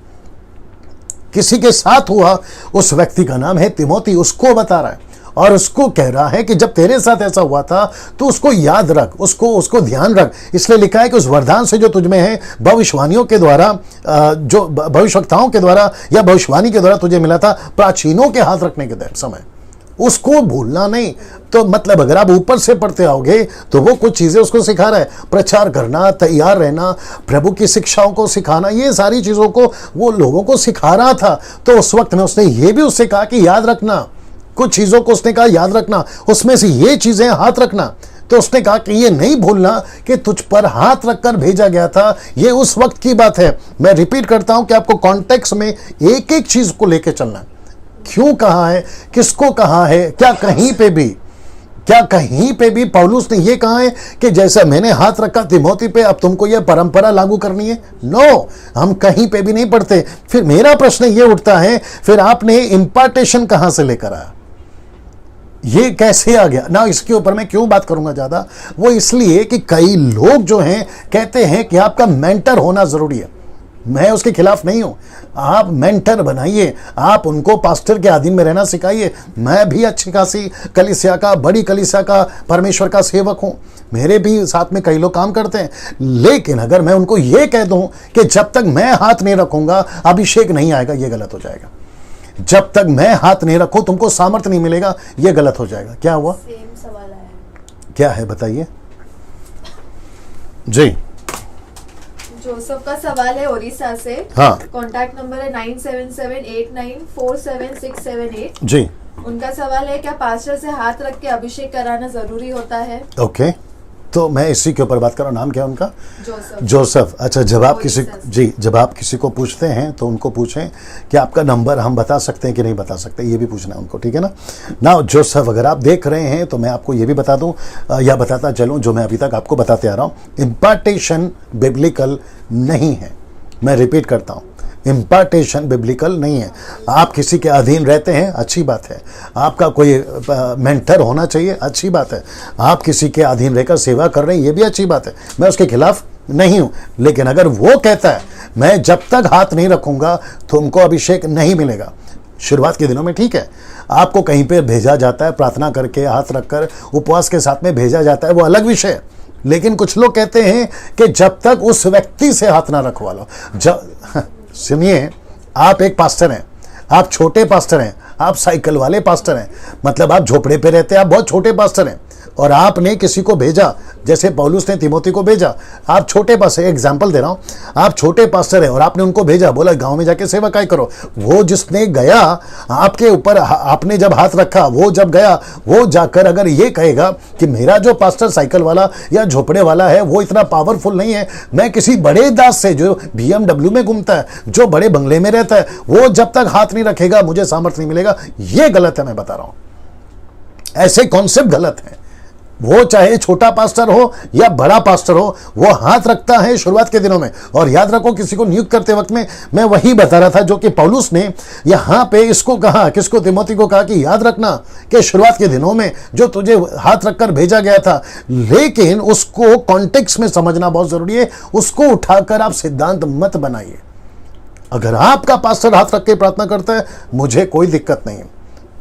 किसी के साथ हुआ, उस व्यक्ति का नाम है तिमोथी, उसको बता रहा है और उसको कह रहा है कि जब तेरे साथ ऐसा हुआ था तो उसको याद रख, उसको ध्यान रख। इसलिए लिखा है कि उस वरदान से जो तुझ में है भविष्यवाणियों के द्वारा, जो भविष्यवक्ताओं के द्वारा या भविष्यवाणी के द्वारा तुझे मिला था प्राचीनों के हाथ रखने के समय, उसको भूलना नहीं। तो मतलब अगर आप ऊपर से पढ़ते आओगे तो वो कुछ चीजें उसको सिखा रहा है, प्रचार करना, तैयार रहना, प्रभु की शिक्षाओं को सिखाना, ये सारी चीजों को वो लोगों को सिखा रहा था। तो उस वक्त में उसने ये भी उससे कहा कि याद रखना, कुछ चीजों को उसने कहा याद रखना, उसमें से ये चीजें हाथ रखना। तो उसने कहा कि ये नहीं भूलना कि तुझ पर हाथ रखकर भेजा गया था। ये उस वक्त की बात है। मैं रिपीट करता हूं कि आपको कॉन्टेक्स्ट में एक एक चीज को लेकर चलना है। क्यों कहा है, किसको कहा है, क्या कहीं पे भी पौलुस ने ये कहा है कि जैसा मैंने हाथ रखा तिमोथी पे अब तुमको ये परंपरा लागू करनी है? नो, हम कहीं पे भी नहीं पढ़ते। फिर मेरा प्रश्न ये उठता है, फिर आपने इंपार्टेशन कहां से लेकर आया, ये कैसे आ गया ना। इसके ऊपर मैं क्यों बात करूंगा ज्यादा, वो इसलिए कि कई लोग जो हैं कहते हैं कि आपका मेंटर होना जरूरी है। मैं उसके खिलाफ नहीं हूं। आप मेंटर बनाइए, आप उनको पास्टर के अधीन में रहना सिखाइए। मैं भी अच्छी खासी कलीसिया का, बड़ी कलीसिया का, परमेश्वर का सेवक हूं, मेरे भी साथ में कई लोग काम करते हैं। लेकिन अगर मैं उनको ये कह दूं कि जब तक मैं हाथ नहीं रखूंगा अभिषेक नहीं आएगा, ये गलत हो जाएगा। जब तक मैं हाथ नहीं रखूं तुमको सामर्थ्य नहीं मिलेगा, ये गलत हो जाएगा। क्या हुआ? सेम सवाल आया। क्या है बताइए जी। जोसेफ का सवाल है उड़ीसा से। हाँ कॉन्टैक्ट नंबर है 9778947678। जी। उनका सवाल है, क्या पास्टर से हाथ रख के अभिषेक कराना जरूरी होता है? ओके, तो मैं इसी के ऊपर बात कर रहा हूँ। नाम क्या है उनका? जोसेफ। जोसेफ। अच्छा, जब आप किसी उड़ीसा से। जी जब आप किसी को पूछते हैं तो उनको पूछें कि आपका नंबर हम बता सकते हैं कि नहीं बता सकते, ये भी पूछना है उनको, ठीक है ना। ना जोसेफ, अगर आप देख रहे हैं तो मैं आपको ये भी बता दूं या बताता चलूं जो मैं अभी तक आपको बताते आ रहा हूं। इम्पार्टेशन बिब्लिकल नहीं है। मैं रिपीट करता हूं, इम्पार्टेशन बिब्लिकल नहीं है। आप किसी के अधीन रहते हैं, अच्छी बात है। आपका कोई मेंटर होना चाहिए, अच्छी बात है। आप किसी के अधीन रहकर सेवा कर रहे हैं, ये भी अच्छी बात है। मैं उसके खिलाफ नहीं हूं। लेकिन अगर वो कहता है मैं जब तक हाथ नहीं रखूंगा तुमको अभिषेक नहीं मिलेगा, शुरुआत के दिनों में ठीक है, आपको कहीं पे भेजा जाता है, प्रार्थना करके हाथ रखकर उपवास के साथ में भेजा जाता है, वो अलग विषय है। लेकिन कुछ लोग कहते हैं कि जब तक उस व्यक्ति से हाथ ना रखवा लो। सुनिए, आप एक पास्टर हैं, आप छोटे पास्टर हैं, आप साइकिल वाले पास्टर हैं, मतलब आप झोपड़े पे रहते हैं, आप बहुत छोटे पास्टर हैं, और आपने किसी को भेजा, जैसे पौलुस ने तिमोथी को भेजा। आप छोटे पास्टर, एग्जांपल दे रहा हूं, आप छोटे पास्टर हैं और आपने उनको भेजा, बोला गांव में जाके सेवकाई करो। वो जिसने गया आपके ऊपर, आपने जब हाथ रखा, वो जब गया, वो जाकर अगर ये कहेगा कि मेरा जो पास्टर साइकिल वाला या झोपड़े वाला है वो इतना पावरफुल नहीं है, मैं किसी बड़े दास से जो BMW में घूमता है, जो बड़े बंगले में रहता है, वो जब तक हाथ नहीं रखेगा मुझे सामर्थ्य नहीं मिलेगा, ये गलत है। मैं बता रहा हूं, ऐसे कॉन्सेप्ट गलत है। वो चाहे छोटा पास्टर हो या बड़ा पास्टर हो, वो हाथ रखता है शुरुआत के दिनों में। और याद रखो, किसी को नियुक्त करते वक्त में मैं वही बता रहा था जो कि पौलुस ने यहां पे इसको कहा, किसको? तिमोथी को कहा कि याद रखना कि शुरुआत के दिनों में जो तुझे हाथ रखकर भेजा गया था, लेकिन उसको कॉन्टेक्स्ट में समझना बहुत जरूरी है। उसको उठाकर आप सिद्धांत मत बनाइए। अगर आपका पास्टर हाथ रख के प्रार्थना करता है, मुझे कोई दिक्कत नहीं है।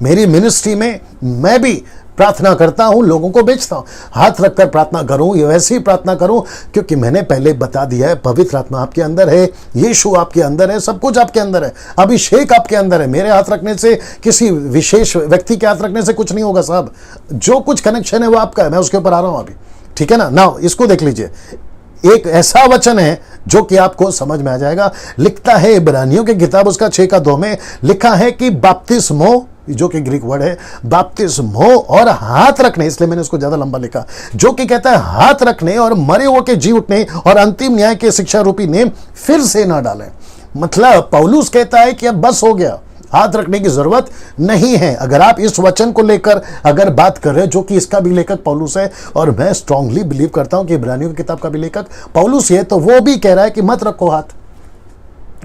मेरी मिनिस्ट्री में मैं भी प्रार्थना करता हूं, लोगों को भेजता हूं, हाथ रखकर प्रार्थना करूं, ये वैसे ही प्रार्थना करूं, क्योंकि मैंने पहले बता दिया है, पवित्र आत्मा आपके अंदर है, यीशु आपके अंदर है, सब कुछ आपके अंदर है, अभिषेक आपके अंदर है। मेरे हाथ रखने से, किसी विशेष व्यक्ति के हाथ रखने से कुछ नहीं होगा साहब। जो कुछ कनेक्शन है वो आपका है। मैं उसके ऊपर आ रहा हूं अभी, ठीक है ना। नाउ इसको देख लीजिए, एक ऐसा वचन है जो कि आपको समझ में आ जाएगा। लिखता है इब्रानियों की किताब उसका 6:2 में लिखा है कि बपतिस्मो, जो कि ग्रीक वर्ड है, बपतिस्मो और हाथ रखने, इसलिए मैंने उसको ज्यादा लंबा लिखा, जो कि कहता है हाथ रखने और मरे हुए के जी उठने और अंतिम न्याय के शिक्षा रूपी नेम फिर से ना डालें। मतलब पौलुस कहता है कि अब बस हो गया, हाथ रखने की जरूरत नहीं है। अगर आप इस वचन को लेकर अगर बात कर रहे हैं, जो कि इसका भी लेखक पौलुस है, और मैं स्ट्रांगली बिलीव करता हूं कि इब्रानियों की किताब का भी लेखक पौलुस है, तो वो भी कह रहा है कि मत रखो हाथ,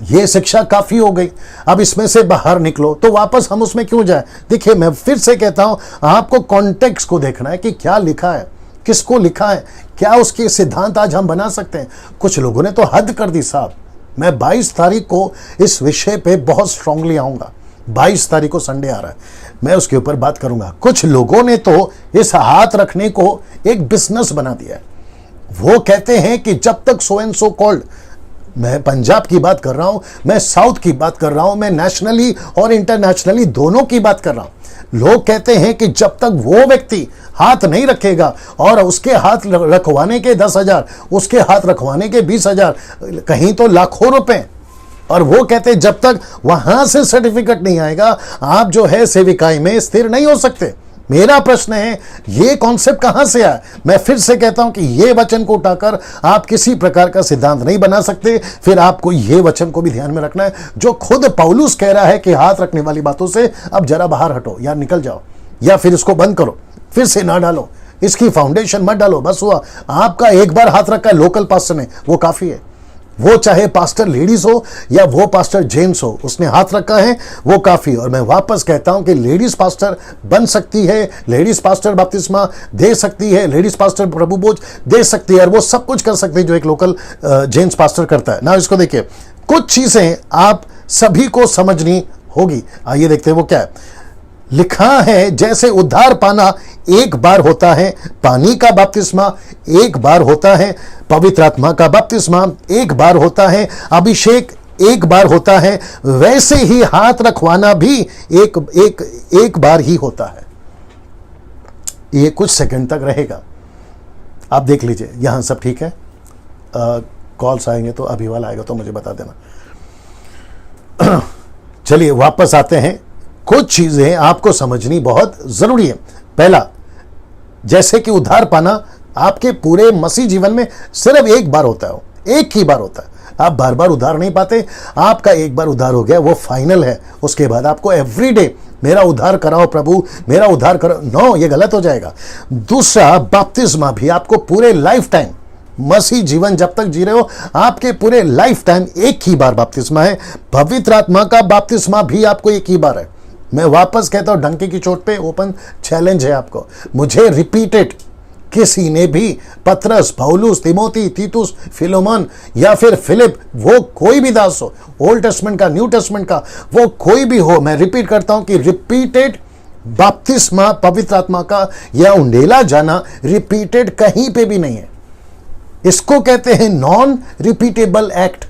ये शिक्षा काफी हो गई, अब इसमें से बाहर निकलो। तो वापस हम उसमें क्यों जाए? देखिए, मैं फिर से कहता हूं, आपको कॉन्टेक्स्ट को देखना है कि क्या लिखा है, किसको लिखा है, क्या उसके सिद्धांत आज हम बना सकते हैं। कुछ लोगों ने तो हद कर दी साहब। मैं 22 तारीख को इस विषय पे बहुत स्ट्रांगली आऊंगा। 22 तारीख को संडे आ रहा है, मैं उसके ऊपर बात करूंगा। कुछ लोगों ने तो इस हाथ रखने को एक बिजनेस बना दिया है। वो कहते हैं कि जब तक सो एंड सो कॉल्ड, मैं पंजाब की बात कर रहा हूं, मैं साउथ की बात कर रहा हूं, मैं नेशनली और इंटरनेशनली दोनों की बात कर रहा हूं। लोग कहते हैं कि जब तक वो व्यक्ति हाथ नहीं रखेगा, और उसके हाथ रखवाने के 10,000, उसके हाथ रखवाने के 20,000, कहीं तो लाखों रुपए, और वो कहते हैं जब तक वहां से सर्टिफिकेट नहीं आएगा, आप जो है सेविकाई में स्थिर नहीं हो सकते। मेरा प्रश्न है, ये कॉन्सेप्ट कहां से आया? मैं फिर से कहता हूं कि ये वचन को उठाकर आप किसी प्रकार का सिद्धांत नहीं बना सकते। फिर आपको ये वचन को भी ध्यान में रखना है, जो खुद पौलुस कह रहा है कि हाथ रखने वाली बातों से अब जरा बाहर हटो, या निकल जाओ, या फिर इसको बंद करो, फिर से ना डालो, इसकी फाउंडेशन मत डालो। बस हुआ, आपका एक बार हाथ रखा है लोकल पास्टर ने, वो काफी है। वो चाहे पास्टर लेडीज हो या वो पास्टर जेंट्स हो, उसने हाथ रखा है, वो काफी। और मैं वापस कहता हूं कि लेडीज पास्टर बन सकती है, लेडीज पास्टर बपतिस्मा दे सकती है, लेडीज पास्टर प्रभु भोज दे सकती है, और वो सब कुछ कर सकती है जो एक लोकल जेंट्स पास्टर करता है ना। इसको देखिए, कुछ चीजें आप सभी को समझनी होगी। आइए देखते हैं वो क्या है। लिखा है जैसे उद्धार पाना एक बार होता है, पानी का बपतिस्मा एक बार होता है, पवित्र आत्मा का बपतिस्मा एक बार होता है, अभिषेक एक बार होता है, वैसे ही हाथ रखवाना भी एक बार ही होता है। ये कुछ सेकंड तक रहेगा, आप देख लीजिए। यहां सब ठीक है? कॉल्स आएंगे तो अभी वाला आएगा तो मुझे बता देना। चलिए वापस आते हैं। कुछ चीजें आपको समझनी बहुत जरूरी है। पहला, जैसे कि उद्धार पाना आपके पूरे मसीह जीवन में सिर्फ एक बार होता है, एक ही बार होता है। आप बार बार उद्धार नहीं पाते। आपका एक बार उद्धार हो गया, वो फाइनल है। उसके बाद आपको एवरीडे मेरा उद्धार कराओ प्रभु, मेरा उद्धार करो, नो, ये गलत हो जाएगा। दूसरा, बपतिस्मा भी आपको पूरे लाइफ टाइम, मसीह जीवन जब तक जी रहे हो, आपके पूरे लाइफ टाइम एक ही बार बपतिस्मा है। पवित्र आत्मा का बपतिस्मा भी आपको एक ही बार है। मैं वापस कहता हूं, डंके की चोट पे ओपन चैलेंज है आपको। मुझे रिपीटेड किसी ने भी, पतरस, पौलुस, तिमोथी, तीतुस, फिलोमन या फिर फिलिप, वो कोई भी दास हो, ओल्ड टेस्टमेंट का, न्यू टेस्टमेंट का, वो कोई भी हो, मैं रिपीट करता हूं कि रिपीटेड बपतिस्मा पवित्र आत्मा का या उंडेला जाना रिपीटेड कहीं पे भी नहीं है। इसको कहते हैं नॉन रिपीटेबल एक्ट।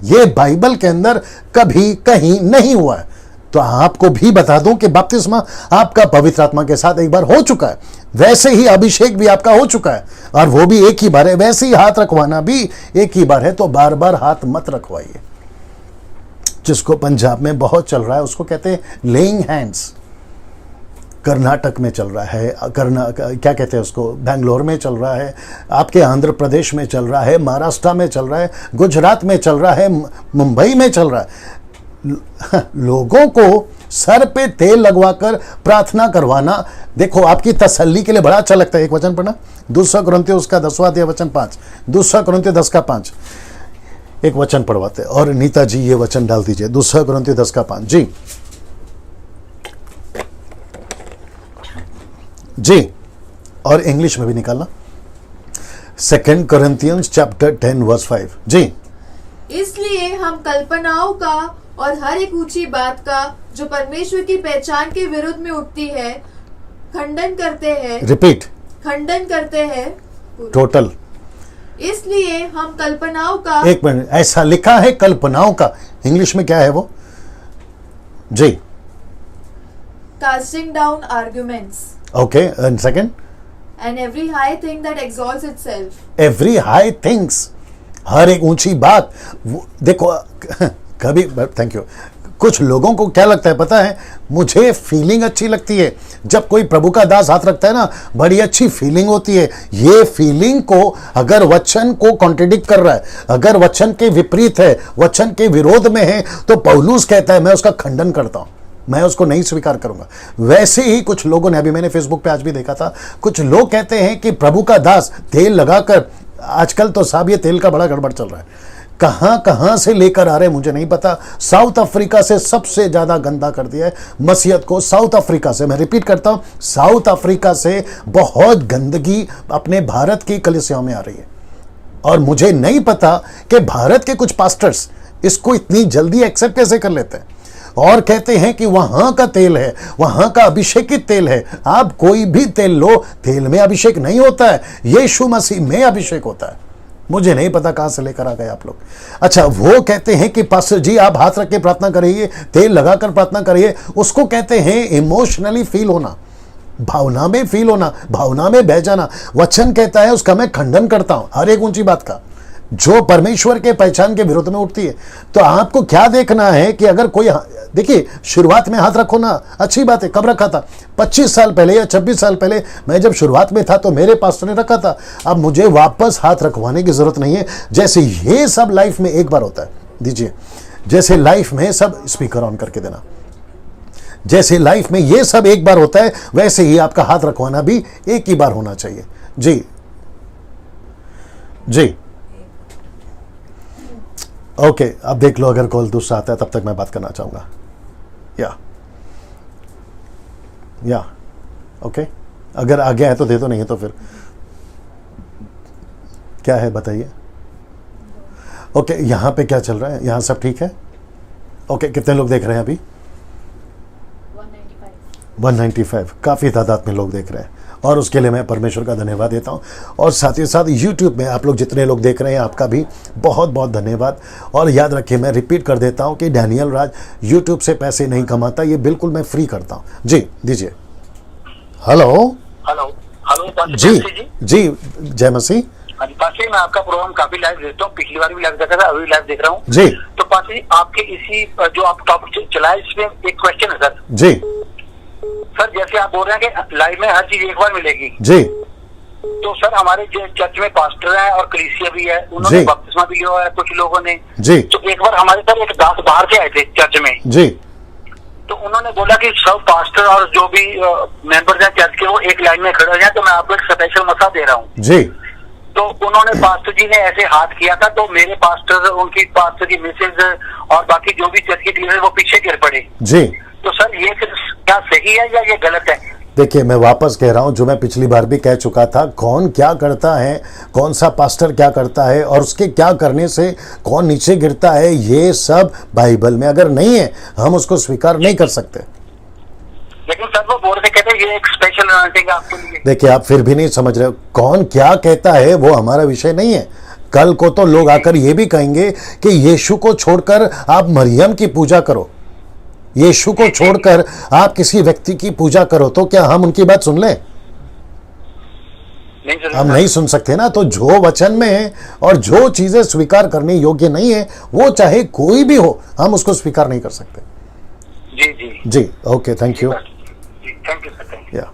ये बाइबल के अंदर कभी कहीं नहीं हुआ है। तो आपको भी बता दूं कि बपतिस्मा आपका पवित्र आत्मा के साथ एक बार हो चुका है, वैसे ही अभिषेक भी आपका हो चुका है, और वो भी एक ही बार है। वैसे ही हाथ रखवाना भी एक ही बार है। तो बार बार हाथ मत रखवाइए। जिसको पंजाब में बहुत चल रहा है उसको कहते हैं लेइंग हैंड्स। कर्नाटक में चल रहा है, क्या कहते हैं उसको, बेंगलोर में चल रहा है, आपके आंध्र प्रदेश में चल रहा है, महाराष्ट्र में चल रहा है, गुजरात में चल रहा है, मुंबई में चल रहा है। लोगों को सर पे तेल लगवाकर प्रार्थना करवाना, देखो आपकी तसल्ली के लिए बड़ा अच्छा लगता है। एक वचन पढ़ना, 2 कुरिन्थियों उसका 10वां अध्याय वचन 5, 2 कुरिन्थियों 10 का 5। एक वचन पढ़वाते, और नीता जी ये वचन डाल दीजिए, 2 कुरिन्थियों 10 का 5 जी जी, और इंग्लिश में भी निकालना। 2 Corinthians chapter 10 verse 5 जी। इसलिए हम कल्पनाओं का और हर एक ऊंची बात का जो परमेश्वर की पहचान के विरुद्ध में उठती है खंडन करते हैं। रिपीट। खंडन करते हैं टोटल। इसलिए हम कल्पनाओं का, एक मिनट, ऐसा लिखा है कल्पनाओं का, इंग्लिश में क्या है वो जी? Casting down arguments. Okay, and second, and every high thing that exalts itself. Every high things, हर एक ऊंची बात। देखो कभी, थैंक यू, कुछ लोगों को क्या लगता है पता है, मुझे फीलिंग अच्छी लगती है जब कोई प्रभु का दास हाथ रखता है ना, बड़ी अच्छी फीलिंग होती है। ये फीलिंग को अगर वचन को कॉन्ट्रडिक्ट कर रहा है, अगर वचन के विपरीत है, वचन के विरोध में है, तो पौलुस कहता है मैं उसका खंडन करता हूं, मैं उसको नहीं स्वीकार करूंगा। वैसे ही कुछ लोगों ने, अभी मैंने फेसबुक पे आज भी देखा था, कुछ लोग कहते हैं कि प्रभु का दास तेल लगाकर, आजकल तो साहब ये तेल का बड़ा गड़बड़ चल रहा है, कहां से लेकर आ रहे हैं मुझे नहीं पता। साउथ अफ्रीका से सबसे ज्यादा गंदा कर दिया है मसीहत को, साउथ अफ्रीका से। मैं रिपीट करता हूं, साउथ अफ्रीका से बहुत गंदगी अपने भारत की कलीसियाओं में आ रही है, और मुझे नहीं पता कि भारत के कुछ पास्टर्स इसको इतनी जल्दी एक्सेप्ट कैसे कर लेते हैं, और कहते हैं कि वहां का तेल है, वहां का अभिषेकित तेल है। आप कोई भी तेल लो, तेल में अभिषेक नहीं होता है, यीशु मसीह में अभिषेक होता है। मुझे नहीं पता कहां से लेकर आ गए आप लोग। अच्छा, वो कहते हैं कि पास्टर जी आप हाथ रख के प्रार्थना करिए, तेल लगाकर प्रार्थना करिए, उसको कहते हैं इमोशनली फील होना, भावना में फील होना, भावना में बह जाना। वचन कहता है उसका मैं खंडन करता हूं, हर एक ऊंची बात का जो परमेश्वर के पहचान के विरुद्ध में उठती है। तो आपको क्या देखना है कि अगर कोई, देखिए शुरुआत में हाथ रखो ना, अच्छी बात है। कब रखा था? 25 साल पहले या 26 साल पहले मैं जब शुरुआत में था तो मेरे पास्टर ने रखा था। अब मुझे वापस हाथ रखवाने की जरूरत नहीं है। जैसे ये सब लाइफ में एक बार होता है, दीजिए, जैसे लाइफ में सब, स्पीकर ऑन करके देना, जैसे लाइफ में ये सब एक बार होता है, वैसे ही आपका हाथ रखवाना भी एक ही बार होना चाहिए। जी जी, ओके, अब देख लो, अगर कॉल दूसरा आता है तब तक मैं बात करना चाहूंगा। या ओके, अगर आ गया है तो दे दो, नहीं है तो फिर क्या है बताइए। ओके, यहाँ पे क्या चल रहा है? यहाँ सब ठीक है? ओके, कितने लोग देख रहे हैं अभी? 195, काफ़ी तादाद में लोग देख रहे हैं, और उसके लिए मैं परमेश्वर का धन्यवाद देता हूँ। और साथ ही साथ यूट्यूब में आप लोग जितने लोग देख रहे हैं, आपका भी बहुत बहुत धन्यवाद। और याद रखिए, मैं रिपीट कर देता हूँ कि डैनियल राज यूट्यूब से पैसे नहीं कमाता, ये बिल्कुल मैं फ्री करता हूँ। जी दीजिए। हेलो हेलो हेलो जी जी, जय मसीह। हाँ जी पासी, मैं आपका प्रोग्राम काफी लाइव देखता हूँ, पिछली बार भी लाइव देखा था, अभी लाइव देख रहा हूँ जी। तो पासी आपके इसी जो आप टॉपिक चलाए, इसमें एक क्वेश्चन है सर। जी सर, जैसे आप बोल रहे हैं कि लाइव में हर चीज एक बार मिलेगी, जी तो सर हमारे जो चर्च में पास्टर है और कलीसिया भी है, उन्होंने जी। बपतिस्मा भी लिया है कुछ लोगों ने जी तो एक बार हमारे सर एक दास बाहर के आए थे चर्च में, जी तो उन्होंने बोला कि सब पास्टर और जो भी मेंबर्स हैं चर्च के, वो एक लाइन में खड़े हो जाए, तो मैं आपको एक स्पेशल मसला दे रहा हूँ। जी तो उन्होंने पास्टर जी ने ऐसे हाथ किया था, तो मेरे पास्टर, उनकी पास्टर की मिसेज और बाकी जो भी चर्च के लीडर वो पीछे गिर पड़े। जी। तो सर ये क्या सही है या ये गलत है? देखिए, मैं वापस कह रहा हूं, जो मैं पिछली बार भी कह चुका था, कौन क्या करता है, कौन सा पास्टर क्या करता है और उसके क्या करने से कौन नीचे गिरता है, ये सब बाइबल में अगर नहीं है, हम उसको स्वीकार नहीं कर सकते। लेकिन सर वो बोल रहे कहते हैं ये एक स्पेशल अनाउंसिंग है आपके लिए। देखिए, आप फिर भी नहीं समझ रहे हो, कौन क्या कहता है वो हमारा विषय नहीं है। कल को तो लोग आकर ये भी कहेंगे कि यीशु को छोड़कर आप मरियम की पूजा करो, यीशु को छोड़कर आप किसी व्यक्ति की पूजा करो, तो क्या हम उनकी बात सुन लें? हम नहीं सुन सकते ना। तो जो वचन में है और जो चीजें स्वीकार करने योग्य नहीं है, वो चाहे कोई भी हो, हम उसको स्वीकार नहीं कर सकते। जी जी जी, okay, thank you. Thank you sir, thank you. या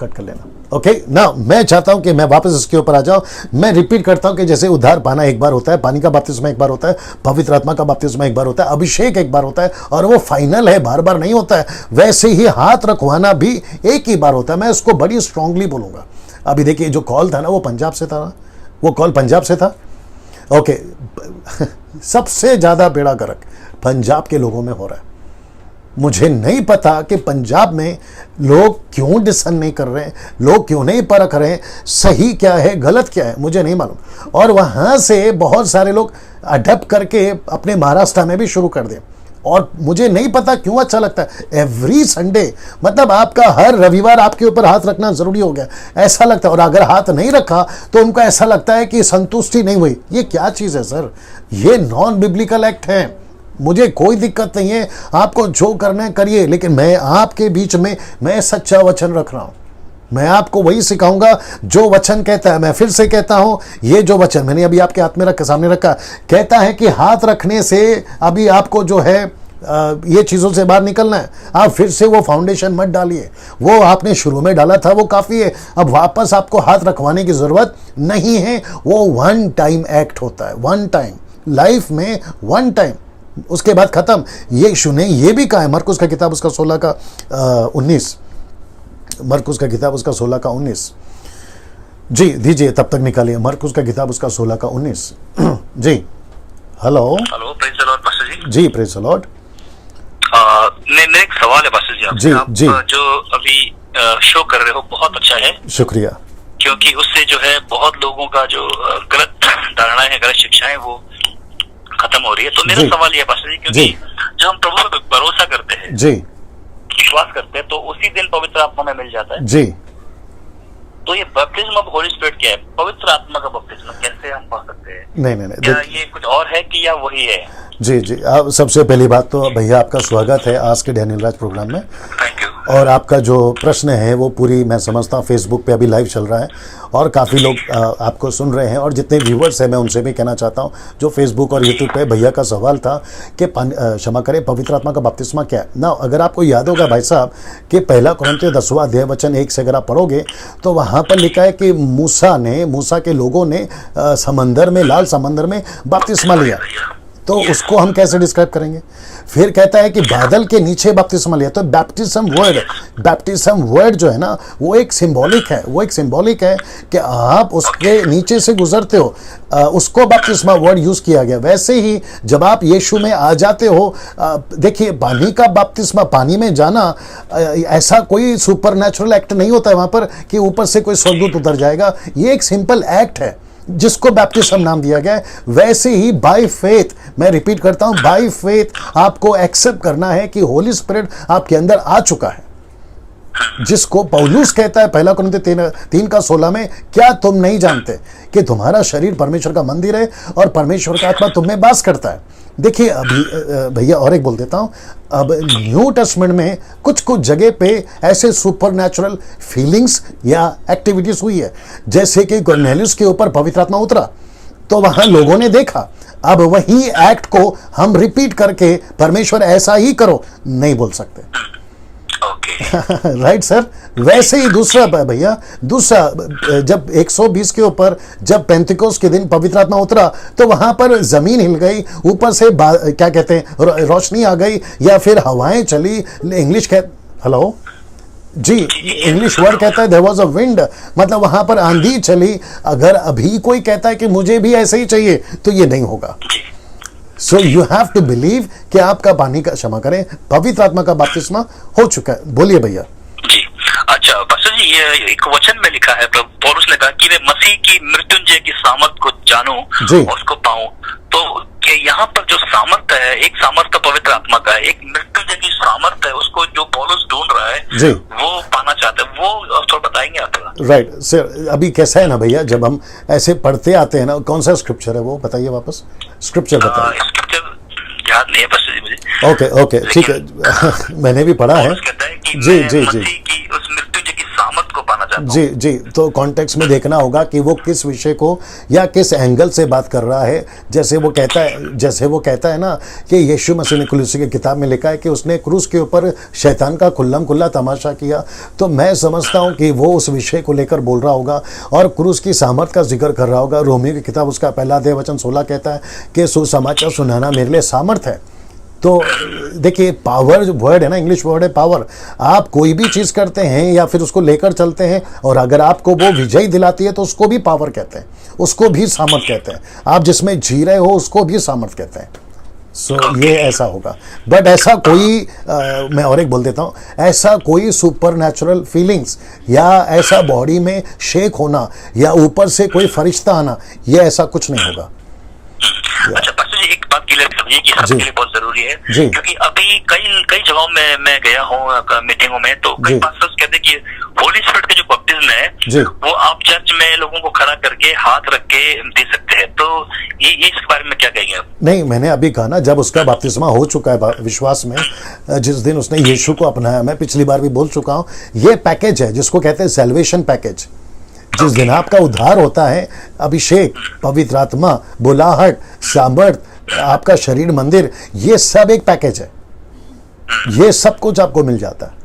कट कर लेना। ओके ना, मैं चाहता हूं कि मैं वापस इसके ऊपर आ जाऊं। मैं रिपीट करता हूं कि जैसे उद्धार पाना एक बार होता है, पानी का बपतिस्मा एक बार होता है, पवित्र आत्मा का बपतिस्मा एक बार होता है, अभिषेक एक बार होता है और वो फाइनल है, बार बार नहीं होता है। वैसे ही हाथ रखवाना भी एक ही बार होता है। मैं इसको बड़ी स्ट्रांगली बोलूंगा। अभी देखिए, जो कॉल था ना, वो पंजाब से था ना, वो कॉल पंजाब से था। ओके, सबसे ज्यादा बेड़ा गर्क पंजाब के लोगों में हो रहा है। मुझे नहीं पता कि पंजाब में लोग क्यों डिसन नहीं कर रहे हैं, लोग क्यों नहीं परख रहे हैं सही क्या है गलत क्या है, मुझे नहीं मालूम। और वहाँ से बहुत सारे लोग अडप्ट करके अपने महाराष्ट्र में भी शुरू कर दें, और मुझे नहीं पता क्यों अच्छा लगता है। एवरी संडे, मतलब आपका हर रविवार आपके ऊपर हाथ रखना जरूरी हो गया, ऐसा लगता है। और अगर हाथ नहीं रखा तो उनको ऐसा लगता है कि संतुष्टि नहीं हुई। ये क्या चीज़ है सर? ये नॉन बिब्लिकल एक्ट है। मुझे कोई दिक्कत नहीं है, आपको जो करना है करिए, लेकिन मैं आपके बीच में मैं सच्चा वचन रख रहा हूं। मैं आपको वही सिखाऊंगा जो वचन कहता है। मैं फिर से कहता हूं, ये जो वचन मैंने अभी आपके हाथ में रखा, सामने रखा, कहता है कि हाथ रखने से अभी आपको जो है ये चीज़ों से बाहर निकलना है। आप फिर से वो फाउंडेशन मत डालिए, वो आपने शुरू में डाला था वो काफ़ी है। अब वापस आपको हाथ रखवाने की ज़रूरत नहीं है। वो वन टाइम एक्ट होता है, वन टाइम लाइफ में, वन टाइम, उसके बाद खत्म। यीशु ने ये भी कहा है, मरकुस का किताब उसका 16 का 19, मरकुस का किताब उसका 16 का 19। जी दीजिए, तब तक निकालिए मरकुस का किताब उसका 16 का 19। जी hello hello, praise the Lord pastor जी। जी, प्रेज द लॉर्ड। मेरा एक सवाल है पास्टर जी आपसे। जी, आप जी। जो अभी शो कर रहे हो बहुत अच्छा है, शुक्रिया। क्योंकि उससे जो है बहुत लोगों का जो गलत धारणा है, गलत शिक्षा है, वो खत्म हो रही है। तो मेरा जी। सवाल ये पास्टर जी, क्योंकि जब हम प्रभु पर भरोसा करते हैं, जी विश्वास करते हैं, तो उसी दिन पवित्र आत्मा में मिल जाता है। जी, तो ये बपतिस्मा ऑफ होली स्पिरिट क्या है? पवित्र आत्मा का बपतिस्मा कैसे हम पा सकते हैं? नहीं, क्या ये कुछ और है कि या वही है? जी जी, आप सबसे पहली बात तो भैया आपका स्वागत है आज के डैनियल राज प्रोग्राम में। Thank you. और आपका जो प्रश्न है वो पूरी मैं समझता हूँ, फेसबुक पे अभी लाइव चल रहा है और काफ़ी लोग आपको सुन रहे हैं। और जितने व्यूवर्स हैं मैं उनसे भी कहना चाहता हूँ, जो फेसबुक और यूट्यूब पे भैया का सवाल था कि क्षमा करें, पवित्र आत्मा का बपतिस्मा क्या है ना। अगर आपको याद होगा भाई साहब कि 1 कुरिन्थियों 10वां अध्याय वचन 1 से अगर आप पढ़ोगे तो वहाँ पर लिखा है कि मूसा के लोगों ने समंदर में, लाल समंदर में बपतिस्मा लिया। तो उसको हम कैसे डिस्क्राइब करेंगे? फिर कहता है कि बादल के नीचे बपतिस्मा लिया। तो बैप्टिज्म वर्ड जो है ना, वो एक सिंबॉलिक है, वो एक सिंबॉलिक है कि आप उसके नीचे से गुजरते हो, उसको बपतिस्मा वर्ड यूज किया गया। वैसे ही जब आप यीशु में आ जाते हो, देखिए पानी का बपतिस्मा, पानी में जाना, ऐसा कोई सुपरनैचुरल एक्ट नहीं होता है वहां पर कि ऊपर से कोई स्वर्गदूत उतर जाएगा। ये एक सिंपल एक्ट है। जिसको बैप्टिज्म नाम दिया गया है, वैसे ही बाय फेथ, मैं रिपीट करता हूं, बाय फेथ आपको एक्सेप्ट करना है कि होली स्पिरिट आपके अंदर आ चुका है। जिसको पौलुस कहता है 1 कुरिन्थियों 3:16 में, क्या तुम नहीं जानते कि तुम्हारा शरीर परमेश्वर का मंदिर है और परमेश्वर का आत्मा तुम में वास करता है। देखिए अभी भैया और एक बोल देता हूं, अब न्यू टेस्टमेंट में कुछ कुछ जगह पे ऐसे सुपरनैचुरल फीलिंग्स या एक्टिविटीज हुई है, जैसे कि कॉर्नेलियस के ऊपर पवित्र आत्मा उतरा तो वहां लोगों ने देखा। अब वही एक्ट को हम रिपीट करके परमेश्वर ऐसा ही करो नहीं बोल सकते। Right sir. वैसे ही दूसरा भैया, दूसरा जब 120 के ऊपर जब पेंतिकोस के दिन पवित्र आत्मा उतरा तो वहां पर जमीन हिल गई, ऊपर से क्या कहते हैं रोशनी आ गई, या फिर हवाएं चली। इंग्लिश हेलो जी, इंग्लिश वर्ड कहता है देयर वाज अ विंड, मतलब वहां पर आंधी चली। अगर अभी कोई कहता है कि मुझे भी ऐसे ही चाहिए तो ये नहीं होगा। So you have to believe कि आपका पानी का, क्षमा करें, पवित्र आत्मा का बपतिस्मा हो चुका है। बोलिए भैया जी। अच्छा पास्टर जी, ये एक वचन में लिखा है, पौलुस ने कहा कि मैं मसीह की मृत्युंजय की सामर्थ को जानूं और उसको पाऊं। तो यहाँ पर जो सामर्थ है, एक सामर्थ पवित्र आत्मा का है, एक मृत्युंजय की सामर्थ है, उसको जो पौलुस ढूंढ रहा है वो पाना चाहता है, वो थोड़ा बताएंगे आप थोड़ा? Right sir. अभी कैसा है ना भैया, जब हम ऐसे पढ़ते आते हैं ना, कौन सा स्क्रिप्चर है वो बताइए, वापस स्क्रिप्चर बताइए। स्क्रिप्चर याद नहीं है पास्टर जी मुझे। ओके ठीक है मैंने भी पढ़ा है। जी उस मृत्युंजय की सामर्थ को पाना चाहता हूं। जी तो कॉन्टेक्स्ट में देखना होगा कि वो किस विषय को या किस एंगल से बात कर रहा है। जैसे वो कहता है ना कि यीशु मसीह ने कुलुसी की किताब में लिखा है कि उसने क्रूस के ऊपर शैतान का खुल्लम खुल्ला तमाशा किया, तो मैं समझता हूं कि वो उस विषय को लेकर बोल रहा होगा और क्रूस की सामर्थ का जिक्र कर रहा होगा। रोमियो की किताब उसका 1 वचन 16 कहता है कि सुसमाचार सुनाना मेरे लिए सामर्थ है। तो देखिए पावर जो वर्ड है ना, इंग्लिश वर्ड है पावर। आप कोई भी चीज़ करते हैं या फिर उसको लेकर चलते हैं और अगर आपको वो विजय दिलाती है तो उसको भी पावर कहते हैं, उसको भी सामर्थ कहते हैं। आप जिसमें जी रहे हो उसको भी सामर्थ कहते हैं। सो ये ऐसा होगा। बट ऐसा कोई मैं और एक बोल देता हूँ, ऐसा कोई सुपर नेचुरल फीलिंग्स या ऐसा बॉडी में शेक होना या ऊपर से कोई फरिश्ता आना, ये ऐसा कुछ नहीं होगा। अच्छा पास्टर जी, एक बात क्लियर समझिए कि सबके लिए बहुत जरूरी है, क्योंकि अभी कई जगहों में मैं गया हूँ मीटिंगों में, तो कई पास्टर्स कहते हैं कि होली स्पिरिट का जो बपटिज्म है वो आप चर्च में लोगों को खड़ा करके हाथ रख के दे सकते हैं। तो ये इसके बारे में क्या कहेंगे आप? नहीं, मैंने अभी कहा ना, जब उसका बपतिस्मा हो चुका है विश्वास में, जिस दिन उसने यीशु को अपनाया, मैं पिछली बार भी बोल चुका हूँ, ये पैकेज है जिसको कहते हैं सैल्वेशन पैकेज। जिस दिन आपका उद्धार होता है, अभिषेक, पवित्र आत्मा, बुलाहट, सामर्थ, आपका शरीर मंदिर, ये सब एक पैकेज है। ये सब कुछ आपको मिल जाता है।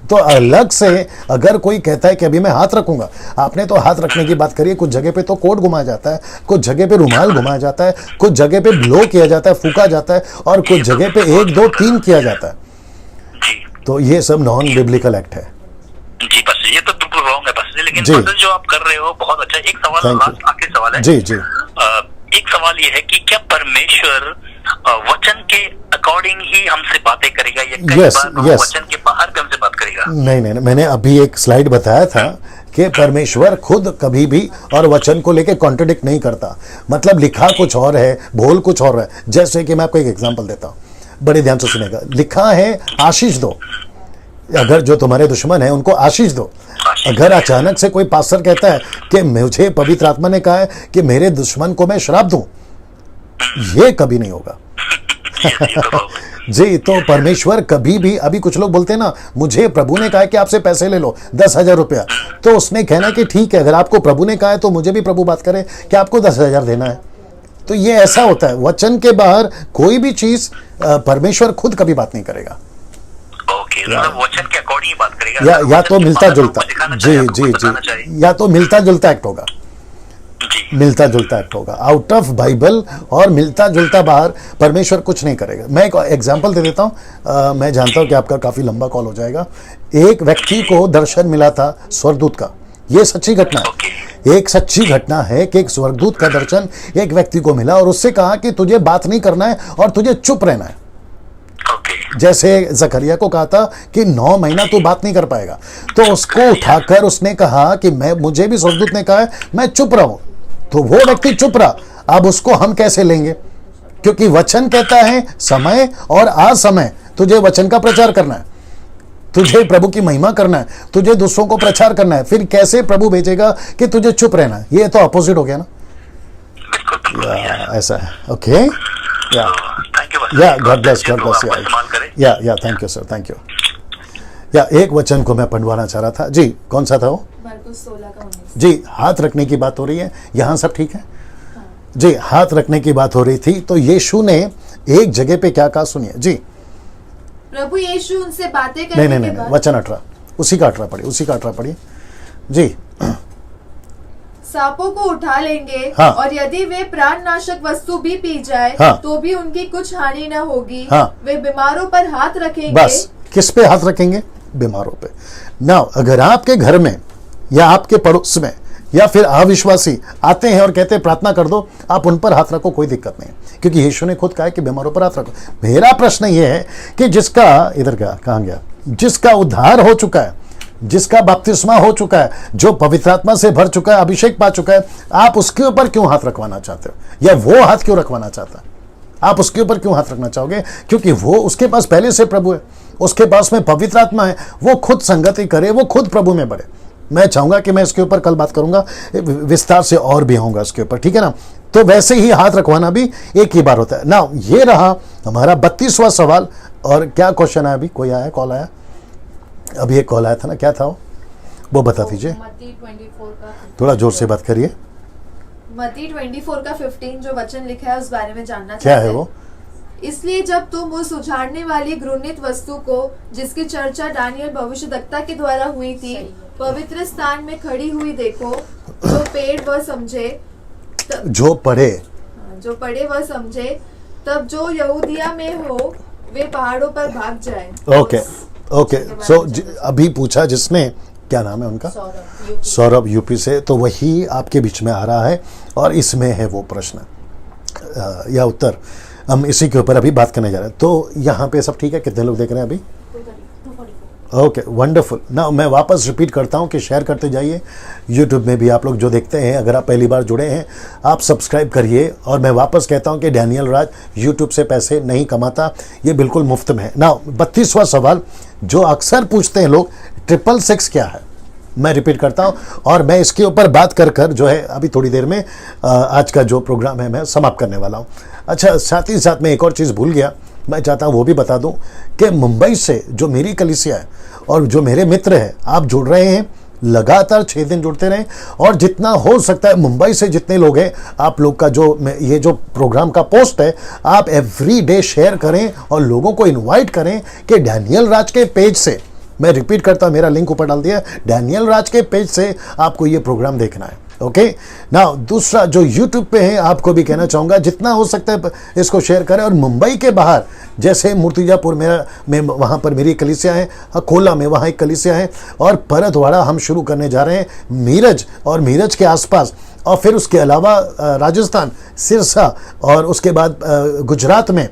तो अलग से अगर कोई कहता है कि अभी मैं हाथ रखूंगा, आपने तो हाथ रखने की बात करी है, कुछ जगह पे तो कोट घुमाया जाता है, कुछ जगह पे रुमाल घुमाया जाता है, कुछ जगह पे ब्लो किया जाता है, फूका जाता है, और कुछ जगह पे 1 2 3 किया जाता है। तो ये सब नॉन बिब्लिकल एक्ट है। जी बस ये तो बिल्कुल रॉन्ग है बस, लेकिन जो आप कर रहे हो बहुत अच्छा। एक सवाल, आखिरी सवाल है। जी एक सवाल ये है कि क्या परमेश्वर वचन के अकॉर्डिंग ही हमसे बातें करेगा या कई बार वचन के बाहर भी हमसे बात करेगा? नहीं, मैंने अभी एक स्लाइड बताया था कि परमेश्वर खुद कभी भी और वचन को लेके कॉन्ट्रडिक्ट नहीं करता। मतलब लिखा कुछ और है, बोल कुछ और है। जैसे कि मैं आपको एक एग्जांपल देता हूँ, बड़े ध्यान से सुनेगा। लिखा है आशीष दो, अगर जो तुम्हारे दुश्मन है उनको आशीष दो। अगर अचानक से कोई पास्टर कहता है कि मुझे पवित्र आत्मा ने कहा है कि मेरे दुश्मन को मैं श्राप दूं, ये कभी नहीं होगा। जी, तो परमेश्वर कभी भी, अभी कुछ लोग बोलते हैं ना, मुझे प्रभु ने कहा है कि आपसे पैसे ले लो 10,000 रुपया, तो उसने कहना कि ठीक है, अगर आपको प्रभु ने कहा है तो मुझे भी प्रभु बात करे कि आपको 10,000 देना है। तो ये ऐसा होता है, वचन के बाहर कोई भी चीज परमेश्वर खुद कभी बात नहीं करेगा। वचन के अकॉर्डिंग बात करेगा, या तो मिलता जुलता, जी, या तो मिलता जुलता एक्ट होगा, मिलता जुलता एक्ट होगा। आउट ऑफ बाइबल और मिलता जुलता बाहर परमेश्वर कुछ नहीं करेगा। मैं एक एग्जांपल दे देता हूं। मैं जानता हूं कि आपका काफी लंबा कॉल हो जाएगा। एक व्यक्ति को दर्शन मिला था स्वर्गदूत का, ये सच्ची घटना है। एक सच्ची घटना है कि एक स्वर्गदूत का दर्शन एक व्यक्ति को मिला और उससे कहा कि तुझे बात नहीं करना है और तुझे चुप रहना है। जैसे जकरिया को कहा था कि 9 महीना तू बात नहीं कर पाएगा, तो उसको उठाकर उसने कहा कि मुझे भी स्वर्गदूत ने कहा है मैं चुप रहूं। तो वो व्यक्ति चुप रहा। अब उसको हम कैसे लेंगे? क्योंकि वचन कहता है समय और असमय तुझे वचन का प्रचार करना है, तुझे प्रभु की महिमा करना है, तुझे दूसरों को प्रचार करना है। फिर कैसे प्रभु भेजेगा कि तुझे चुप रहना है? ये तो अपोजिट हो गया ना। ऐसा है। ओके, या गॉड ब्लेस, गॉड ब्लेस। या thank you sir, thank you. या एक वचन को मैं पढ़वाना चाह रहा था जी, कौन सा था वो? मरकुस 16:19 जी, हाथ रखने की बात हो रही है, यहाँ सब ठीक है जी। हाथ रखने की बात हो रही थी, तो यीशु ने एक जगह पे क्या कहा सुनिए जी। प्रभु यीशु उनसे बातें करने नहीं, के बाद वचन 18, उसी का 18 पढ़िए जी। सांपों को उठा लेंगे, हाँ। और यदि वे प्राणनाशक वस्तु भी पी जाए, हाँ। तो भी उनकी कुछ हानि न होगी। हाँ। वे बीमारों पर हाथ रखेंगे। बस किस पे हाथ रखेंगे? बीमारों पे। नाउ अगर आपके घर में या आपके पड़ोस में या फिर अविश्वासी आते हैं और कहते हैं प्रार्थना कर दो, आप उन पर हाथ रखो, कोई दिक्कत नहीं, क्योंकि यीशु ने खुद कहा है कि बीमारों पर हाथ रखो। मेरा प्रश्न यह है कि जिसका इधर क्या कहाँ गया, जिसका उद्धार हो चुका है, जिसका बपतिस्मा हो चुका है, जो पवित्र आत्मा से भर चुका है, अभिषेक पा चुका है, आप उसके ऊपर क्यों हाथ रखवाना चाहते हो? या वो हाथ क्यों रखवाना चाहता है? आप उसके ऊपर क्यों हाथ रखना चाहोगे? क्योंकि वो उसके पास पहले से प्रभु है, उसके पास में पवित्र आत्मा है, वो खुद संगति करे, वो खुद प्रभु में बढ़े। मैं चाहूंगा कि मैं इसके ऊपर कल बात करूंगा विस्तार से, और भी होगा इसके ऊपर, ठीक है ना। तो वैसे ही हाथ रखवाना भी एक ही बार होता है ना। ये रहा हमारा 32वां सवाल। और क्या क्वेश्चन है? अभी कोई आया, कॉल आया, अभी एक कॉल आया था ना, क्या था वो बता दीजिए। मत्ती 24 का थोड़ा जोर से बात करिए। मत्ती 24 का 15 जो वचन लिखा है उस बारे में जानना क्या चाहते है हैं। वो? इसलिए जब तुम उस उजाड़ने वाली घृणित वस्तु को, जिसकी चर्चा दानियल भविष्यद्वक्ता के द्वारा हुई थी, पवित्र स्थान में खड़ी हुई देखो, जो पेड़ वह समझे, जो पढ़े वह समझे, तब जो यहूदिया में हो वे पहाड़ों पर भाग जाए। ओके। सो अभी पूछा जिसने, क्या नाम है उनका? सौरभ, यूपी से। तो वही आपके बीच में आ रहा है और इसमें है वो प्रश्न या उत्तर। हम इसी के ऊपर अभी बात करने जा रहे हैं। तो यहाँ पे सब ठीक है? कितने लोग देख रहे हैं अभी? Okay, wonderful. ना मैं वापस रिपीट करता हूँ कि शेयर करते जाइए। यूट्यूब में भी आप लोग जो देखते हैं, अगर आप पहली बार जुड़े हैं, आप सब्सक्राइब करिए। और मैं वापस कहता हूँ कि डैनियल राज यूट्यूब से पैसे नहीं कमाता, ये बिल्कुल मुफ्त में है ना। 32वां सवाल जो अक्सर पूछते हैं लोग, 666 क्या है? मैं रिपीट करता हूँ, और मैं इसके ऊपर बात कर जो है अभी थोड़ी देर में आज का जो प्रोग्राम है मैं समाप्त करने वाला हूँ। अच्छा, साथ ही साथ मैं एक और चीज़ भूल गया, मैं चाहता हूँ वो भी बता दूँ कि मुंबई से जो मेरी कलीसिया है और जो मेरे मित्र हैं, आप जुड़ रहे हैं, लगातार 6 दिन जुड़ते रहें। और जितना हो सकता है मुंबई से जितने लोग हैं, आप लोग का जो ये जो प्रोग्राम का पोस्ट है, आप एवरी डे शेयर करें और लोगों को इनवाइट करें कि डैनियल राज के पेज से, मैं रिपीट करता हूँ, मेरा लिंक ऊपर डाल दिया, डैनियल राज के पेज से आपको ये प्रोग्राम देखना है। ओके ना। दूसरा जो यूट्यूब पे है, आपको भी कहना चाहूँगा जितना हो सकता है इसको शेयर करें। और मुंबई के बाहर जैसे मूर्तिजापुर में वहाँ पर मेरी कलीसिया है, अकोला में वहाँ एक कलीसिया है, और परतवाड़ा हम शुरू करने जा रहे हैं, मीरज और मीरज के आसपास, और फिर उसके अलावा राजस्थान, सिरसा, और उसके बाद गुजरात में,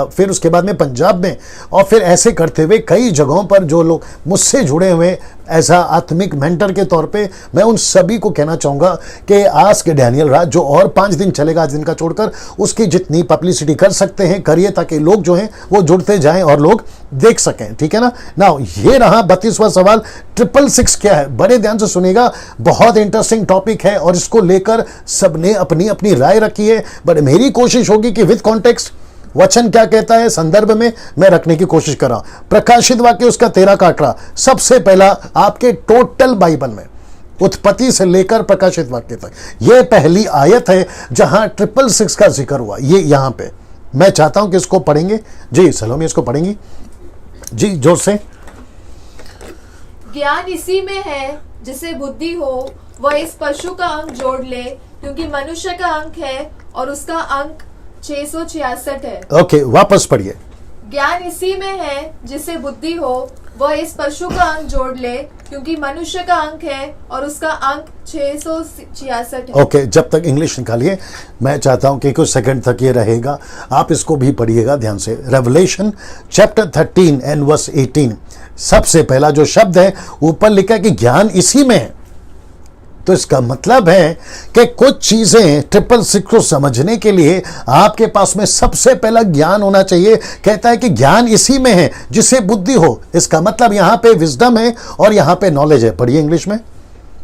फिर उसके बाद में पंजाब में, और फिर ऐसे करते हुए कई जगहों पर जो लोग मुझसे जुड़े हुए एज आ आत्मिक मेंटर के तौर पे, मैं उन सभी को कहना चाहूँगा कि आस्क डैनियल राज जो और 5 दिन चलेगा, आज दिन का छोड़कर, उसकी जितनी पब्लिसिटी कर सकते हैं करिए, ताकि लोग जो हैं वो जुड़ते जाएं और लोग देख सकें, ठीक है ना। ना ये रहा 32वां सवाल, 666 क्या है? बड़े ध्यान से सुनिएगा, बहुत इंटरेस्टिंग टॉपिक है और इसको लेकर सबने अपनी अपनी राय रखी है, बट मेरी कोशिश होगी कि विद कॉन्टेक्स्ट वचन क्या कहता है संदर्भ में मैं रखने की कोशिश कर रहा हूं। प्रकाशित वाक्य उसका 13 का 18 सबसे पहला आपके टोटल बाइबल में, उत्पत्ति से लेकर प्रकाशित वाक्य तक, यह पहली आयत है जहां 666 का जिक्र हुआ। ये यहां पे मैं चाहता हूं कि इसको पढ़ेंगे जी। सलोमी इसको पढ़ेंगी जी, जोर से। ज्ञान इसी में है जिसे बुद्धि हो, वह इस पशु का अंक जोड़ ले, क्योंकि मनुष्य का अंक है और उसका अंक 666 है। ओके, वापस पढ़िए। ज्ञान इसी में है जिसे बुद्धि हो, वह इस पशु का अंक जोड़ ले, क्योंकि मनुष्य का अंक है और उसका अंक 666 है। ओके, जब तक इंग्लिश निकालिए, मैं चाहता हूं कि कुछ सेकंड तक ये रहेगा, आप इसको भी पढ़िएगा ध्यान से। रेवलेशन चैप्टर 13 एंड वर्स 18, सबसे पहला जो शब्द है ऊपर लिखा है कि ज्ञान इसी में है। तो इसका मतलब है कि कुछ चीजें 666 को समझने के लिए आपके पास में सबसे पहला ज्ञान होना चाहिए। कहता है कि ज्ञान इसी में है जिसे बुद्धि हो। इसका मतलब यहां पे विजडम है और यहां पे नॉलेज है। पढ़िए इंग्लिश में।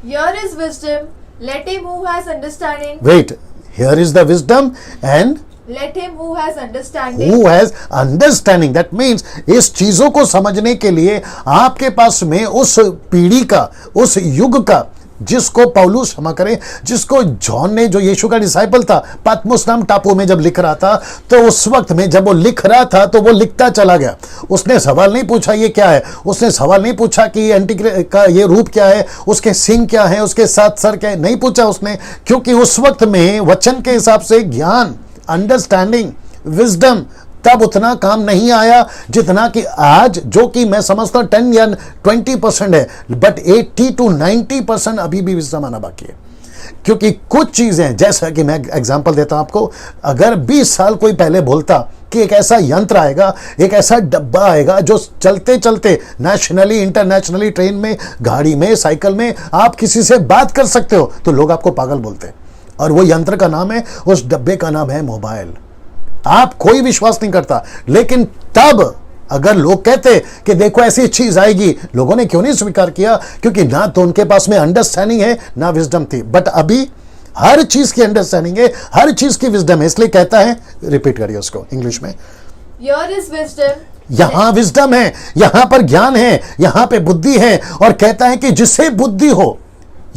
Here is wisdom, let him who has understanding. Wait, here is the wisdom and Let him who has understanding. Who has understanding. That means इस चीजों को समझने के लिए आपके पास में उस पीढ़ी का, उस युग का, जिसको पौलुस क्षमा करें, जिसको जॉन ने, जो यीशु का डिसाइपल था, पतमुस नाम टापू में जब लिख रहा था, तो उस वक्त में जब वो लिख रहा था तो वो लिखता चला गया। उसने सवाल नहीं पूछा ये क्या है, उसने सवाल नहीं पूछा कि एंटी का ये रूप क्या है, उसके सिंग क्या है, उसके साथ सर क्या है, नहीं पूछा उसने, क्योंकि उस वक्त में वचन के हिसाब से ज्ञान, अंडरस्टैंडिंग, विजडम तब उतना काम नहीं आया जितना कि आज, जो कि मैं समझता हूं 10 या 20% है, बट 80 to 90% अभी भी विजडम आना बाकी है। क्योंकि कुछ चीजें, जैसा कि मैं एग्जांपल देता हूं आपको, अगर 20 साल कोई पहले बोलता कि एक ऐसा यंत्र आएगा, एक ऐसा डब्बा आएगा जो चलते चलते नेशनली, इंटरनेशनली, ट्रेन में, गाड़ी में, साइकिल में आप किसी से बात कर सकते हो, तो लोग आपको पागल बोलते हैं। और वो यंत्र का नाम है, उस डब्बे का नाम है मोबाइल। आप कोई विश्वास नहीं करता, लेकिन तब अगर लोग कहते कि देखो ऐसी चीज आएगी, लोगों ने क्यों नहीं स्वीकार किया? क्योंकि ना तो उनके पास में अंडरस्टैंडिंग है, ना विजडम थी। बट अभी हर चीज की अंडरस्टैंडिंग है, हर चीज की विजडम है। इसलिए कहता है, रिपीट करिए उसको इंग्लिश में। Here is wisdom. यहां विजडम है, यहां पर ज्ञान है, यहां पे बुद्धि है। और कहता है कि जिसे बुद्धि हो,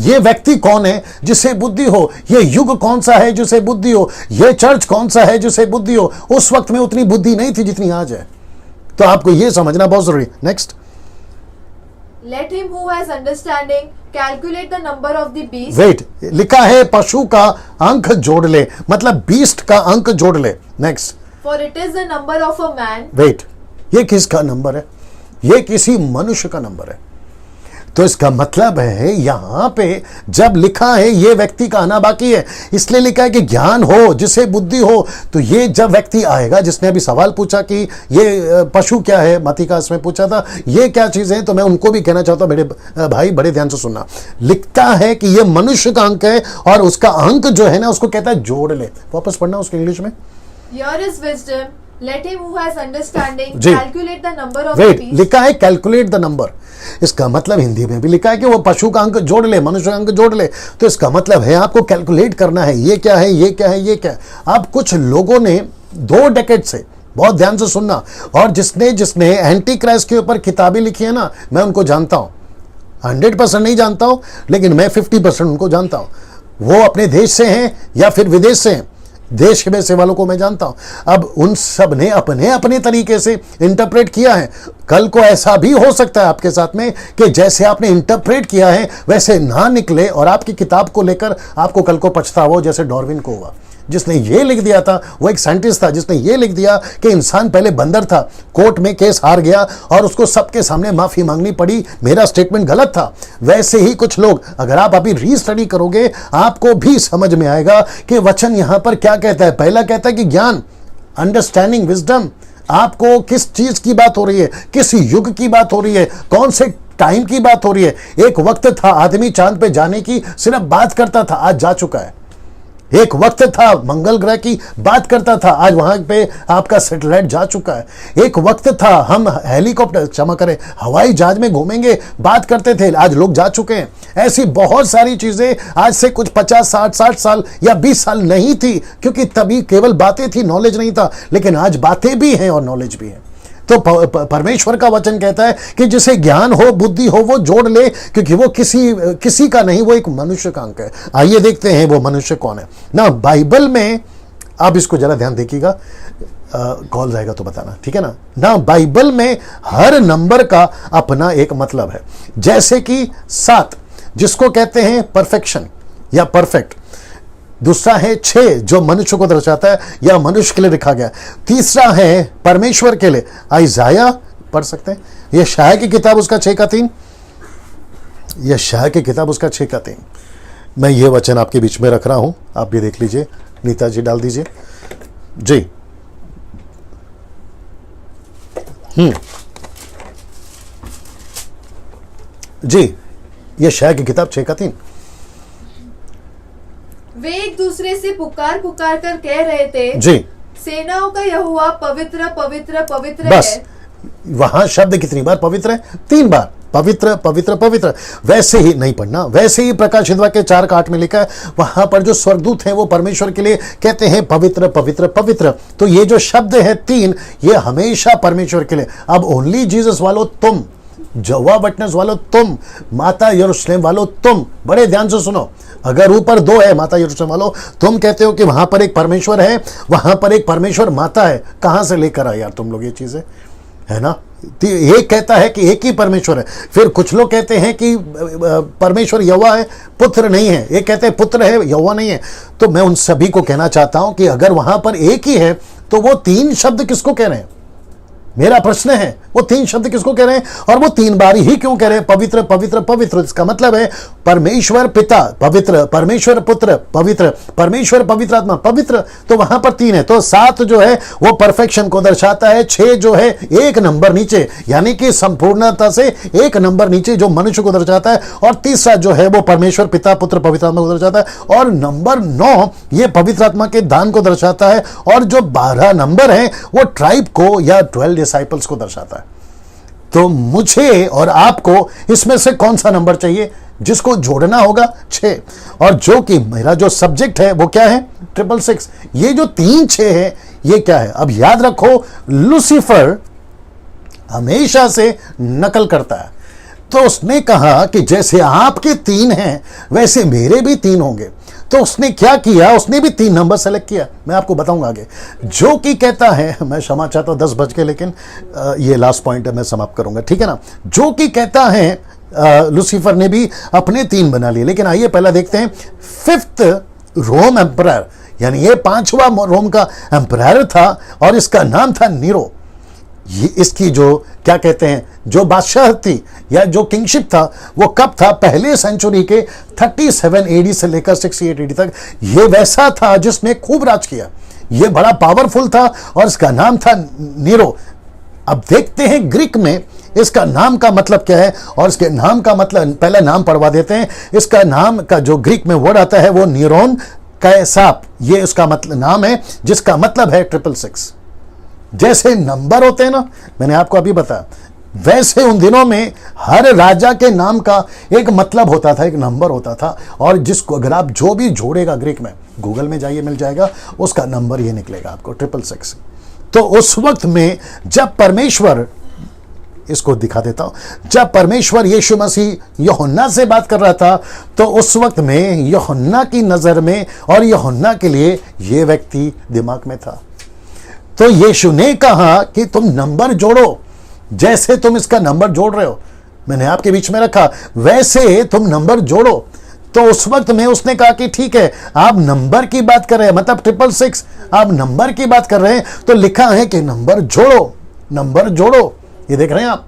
ये व्यक्ति कौन है जिसे बुद्धि हो, ये युग कौन सा है जिसे बुद्धि हो, ये चर्च कौन सा है जिसे बुद्धि हो। उस वक्त में उतनी बुद्धि नहीं थी जितनी आज है। तो आपको ये समझना बहुत जरूरी। Next. Let him who has understanding calculate the number of the beast. Wait, लिखा है पशु का अंक जोड़ ले, मतलब बीस्ट का अंक जोड़ ले। Next. For it is the number of a man. Wait, ये किसका नंबर है? ये किसी मनुष्य का नंबर है। तो इसका मतलब है यहां पे जब लिखा है ये व्यक्ति का आना बाकी है, इसलिए लिखा है कि ज्ञान हो जिसे बुद्धि हो। तो ये जब व्यक्ति आएगा, जिसने अभी सवाल पूछा कि ये पशु क्या है, मती का इसमें पूछा था, ये क्या चीज है, तो मैं उनको भी कहना चाहता हूं, मेरे भाई बड़े ध्यान से सुनना। लिखता है कि ये मनुष्य का अंक है, और उसका अंक जो है ना, उसको कहता है जोड़ ले। वापस पढ़ना उसको इंग्लिश में। Here is wisdom. Let him who has understanding जी। calculate the number of the wait, beast. लिखा है कैलकुलेट द नंबर। इसका मतलब हिंदी में भी लिखा है कि वो पशु का अंक जोड़ ले, मनुष्य का अंक जोड़ ले। तो इसका मतलब है आपको कैलकुलेट करना है, ये क्या है, ये क्या है, ये क्या है। अब कुछ लोगों ने 2 डेकेड से, बहुत ध्यान से सुनना, और जिसने एंटी क्राइस्ट के ऊपर किताबें लिखी है ना, मैं उनको जानता हूं। 100% नहीं जानता हूं, लेकिन मैं 50% उनको जानता हूं। वो अपने देश से हैं या फिर विदेश से हैं, देश में से वालों को मैं जानता हूं। अब उन सब ने अपने अपने तरीके से इंटरप्रेट किया है। कल को ऐसा भी हो सकता है आपके साथ में कि जैसे आपने इंटरप्रेट किया है वैसे ना निकले, और आपकी किताब को लेकर आपको कल को पछतावा हो, जैसे डार्विन को हुआ। जिसने ये लिख दिया था, वो एक साइंटिस्ट था, जिसने ये लिख दिया कि इंसान पहले बंदर था, कोर्ट में केस हार गया और उसको सबके सामने माफी मांगनी पड़ी, मेरा स्टेटमेंट गलत था। वैसे ही कुछ लोग, अगर आप अभी रीस्टडी करोगे, आपको भी समझ में आएगा कि वचन यहां पर क्या कहता है। पहला कहता है कि ज्ञान, अंडरस्टैंडिंग, विजडम। आपको किस चीज की बात हो रही है, किस युग की बात हो रही है, कौन से टाइम की बात हो रही है। एक वक्त था आदमी चांद पे जाने की सिर्फ बात करता था, आज जा चुका है। एक वक्त था मंगल ग्रह की बात करता था, आज वहां पे आपका सैटेलाइट जा चुका है। एक वक्त था हम हेलीकॉप्टर, क्षमा करें, हवाई जहाज में घूमेंगे बात करते थे, आज लोग जा चुके हैं। ऐसी बहुत सारी चीजें आज से कुछ 50, 60 साल या 20 साल नहीं थी, क्योंकि तभी केवल बातें थी, नॉलेज नहीं था। लेकिन आज बातें भी हैं और नॉलेज भी है। तो परमेश्वर का वचन कहता है कि जिसे ज्ञान हो, बुद्धि हो, वो जोड़ ले, क्योंकि वो किसी का नहीं, वो एक मनुष्य का अंक है। आइए देखते हैं वो मनुष्य कौन है ना बाइबल में। आप इसको जरा ध्यान देखिएगा, कॉल जाएगा तो बताना, ठीक है ना। ना बाइबल में हर नंबर का अपना एक मतलब है। जैसे कि 7 जिसको कहते हैं परफेक्शन या परफेक्ट, दूसरा है 6 जो मनुष्य को दर्शाता है या मनुष्य के लिए लिखा गया, तीसरा है परमेश्वर के लिए, आइजाया पढ़ सकते हैं, यह शाह की किताब उसका 6:3, यह शाह की किताब उसका 6:3। मैं ये वचन आपके बीच में रख रहा हूं, आप भी देख लीजिए। नीता जी डाल दीजिए जी। जी, यह शाह की किताब 6:3। वे एक दूसरे से पुकार पुकार कर कह रहे थे, जी, सेनाओं का यहोवा पवित्र पवित्र पवित्र बस है। वहां शब्द कितनी बार पवित्र है? 3 बार, पवित्र पवित्र पवित्र। वैसे ही नहीं पढ़ना, वैसे ही प्रकाशित वाक्य 4:8 में लिखा है, वहां पर जो स्वर्गदूत हैं वो परमेश्वर के लिए कहते हैं पवित्र पवित्र पवित्र। तो ये जो शब्द है 3, ये हमेशा परमेश्वर के लिए। अब ओनली जीसस वालों तुम, जवा विटनेस वालों तुम, माता यरूशलेम वालों तुम, बड़े ध्यान से सुनो। अगर ऊपर 2 है, माता यरूशलेम वालों, तुम कहते हो कि वहां पर एक परमेश्वर है, वहां पर एक परमेश्वर माता है, कहां से लेकर आए यार तुम लोग ये चीजें, है ना? एक कहता है कि एक ही परमेश्वर है, फिर कुछ लोग कहते हैं कि परमेश्वर यहोवा है, पुत्र नहीं है, एक कहते हैं पुत्र है, यहोवा नहीं है। तो मैं उन सभी को कहना चाहता हूं कि अगर वहां पर एक ही है तो वो 3 शब्द किसको कह रहे हैं? मेरा प्रश्न है, वो 3 शब्द किसको कह रहे हैं और वो 3 बार ही क्यों कह रहे हैं पवित्र पवित्र पवित्र? इसका मतलब है परमेश्वर पिता पवित्र, परमेश्वर पुत्र पवित्र, परमेश्वर पवित्र आत्मा पवित्र। तो वहां पर 3 है, तो 7 जो है वो परफेक्शन को दर्शाता है, 6 जो है एक नंबर नीचे, यानी कि संपूर्णता से एक नंबर नीचे जो मनुष्य को दर्शाता है, और तीसरा जो है वो परमेश्वर पिता पुत्र पवित्र आत्मा को दर्शाता है, और नंबर 9 ये पवित्र आत्मा के दान को दर्शाता है, और जो 12 नंबर है वो ट्राइब को या 12 डिसाइपल्स को दर्शाता है। तो मुझे और आपको इसमें से कौन सा नंबर चाहिए जिसको जोड़ना होगा? 6। और जो कि मेरा जो सब्जेक्ट है वो क्या है? 666। ये जो 3 6 है ये क्या है? अब याद रखो, लूसीफर हमेशा से नकल करता है। तो उसने कहा कि जैसे आपके 3 हैं वैसे मेरे भी 3 होंगे। तो उसने क्या किया? उसने भी 3 नंबर सेलेक्ट किया, मैं आपको बताऊंगा आगे। जो कि कहता है, मैं क्षमा चाहता हूं 10 बज के, लेकिन ये लास्ट पॉइंट है, मैं समाप्त करूंगा, ठीक है ना? जो कि कहता है लूसीफर ने भी अपने 3 बना लिए। लेकिन आइए पहला देखते हैं 5th रोम एम्परर, यानी ये 5वां रोम का एम्परर था और इसका नाम था नीरो। ये इसकी जो क्या कहते हैं जो बादशाह थी या जो किंगशिप था वो कब था? पहले सेंचुरी के 37 एडी से लेकर 68 एडी तक। ये वैसा था जिसने खूब राज किया, ये बड़ा पावरफुल था और इसका नाम था नीरो। अब देखते हैं ग्रीक में इसका नाम का मतलब क्या है, और इसके नाम का मतलब पहला नाम पढ़वा देते हैं। इसका नाम का जो ग्रीक में वर्ड आता है वो नीरोन कैसाप, ये उसका मतलब नाम है, जिसका मतलब है 666। जैसे नंबर होते हैं ना, मैंने आपको अभी बताया, वैसे उन दिनों में हर राजा के नाम का एक मतलब होता था, एक नंबर होता था, और जिसको अगर आप जो भी जोड़ेगा ग्रीक में, गूगल में जाइए मिल जाएगा, उसका नंबर ये निकलेगा आपको 666। तो उस वक्त में जब परमेश्वर, इसको दिखा देता हूं, जब परमेश्वर यीशु मसीह यूहन्ना से बात कर रहा था तो उस वक्त में यूहन्ना की नजर में और यूहन्ना के लिए ये व्यक्ति दिमाग में था। तो यीशु ने कहा कि तुम नंबर जोड़ो, जैसे तुम इसका नंबर जोड़ रहे हो, मैंने आपके बीच में रखा, वैसे तुम नंबर जोड़ो। तो उस वक्त में उसने कहा कि ठीक है, आप नंबर की बात कर रहे हैं, मतलब 666, आप नंबर की बात कर रहे हैं, तो लिखा है कि नंबर जोड़ो, नंबर जोड़ो। ये देख रहे हैं आप,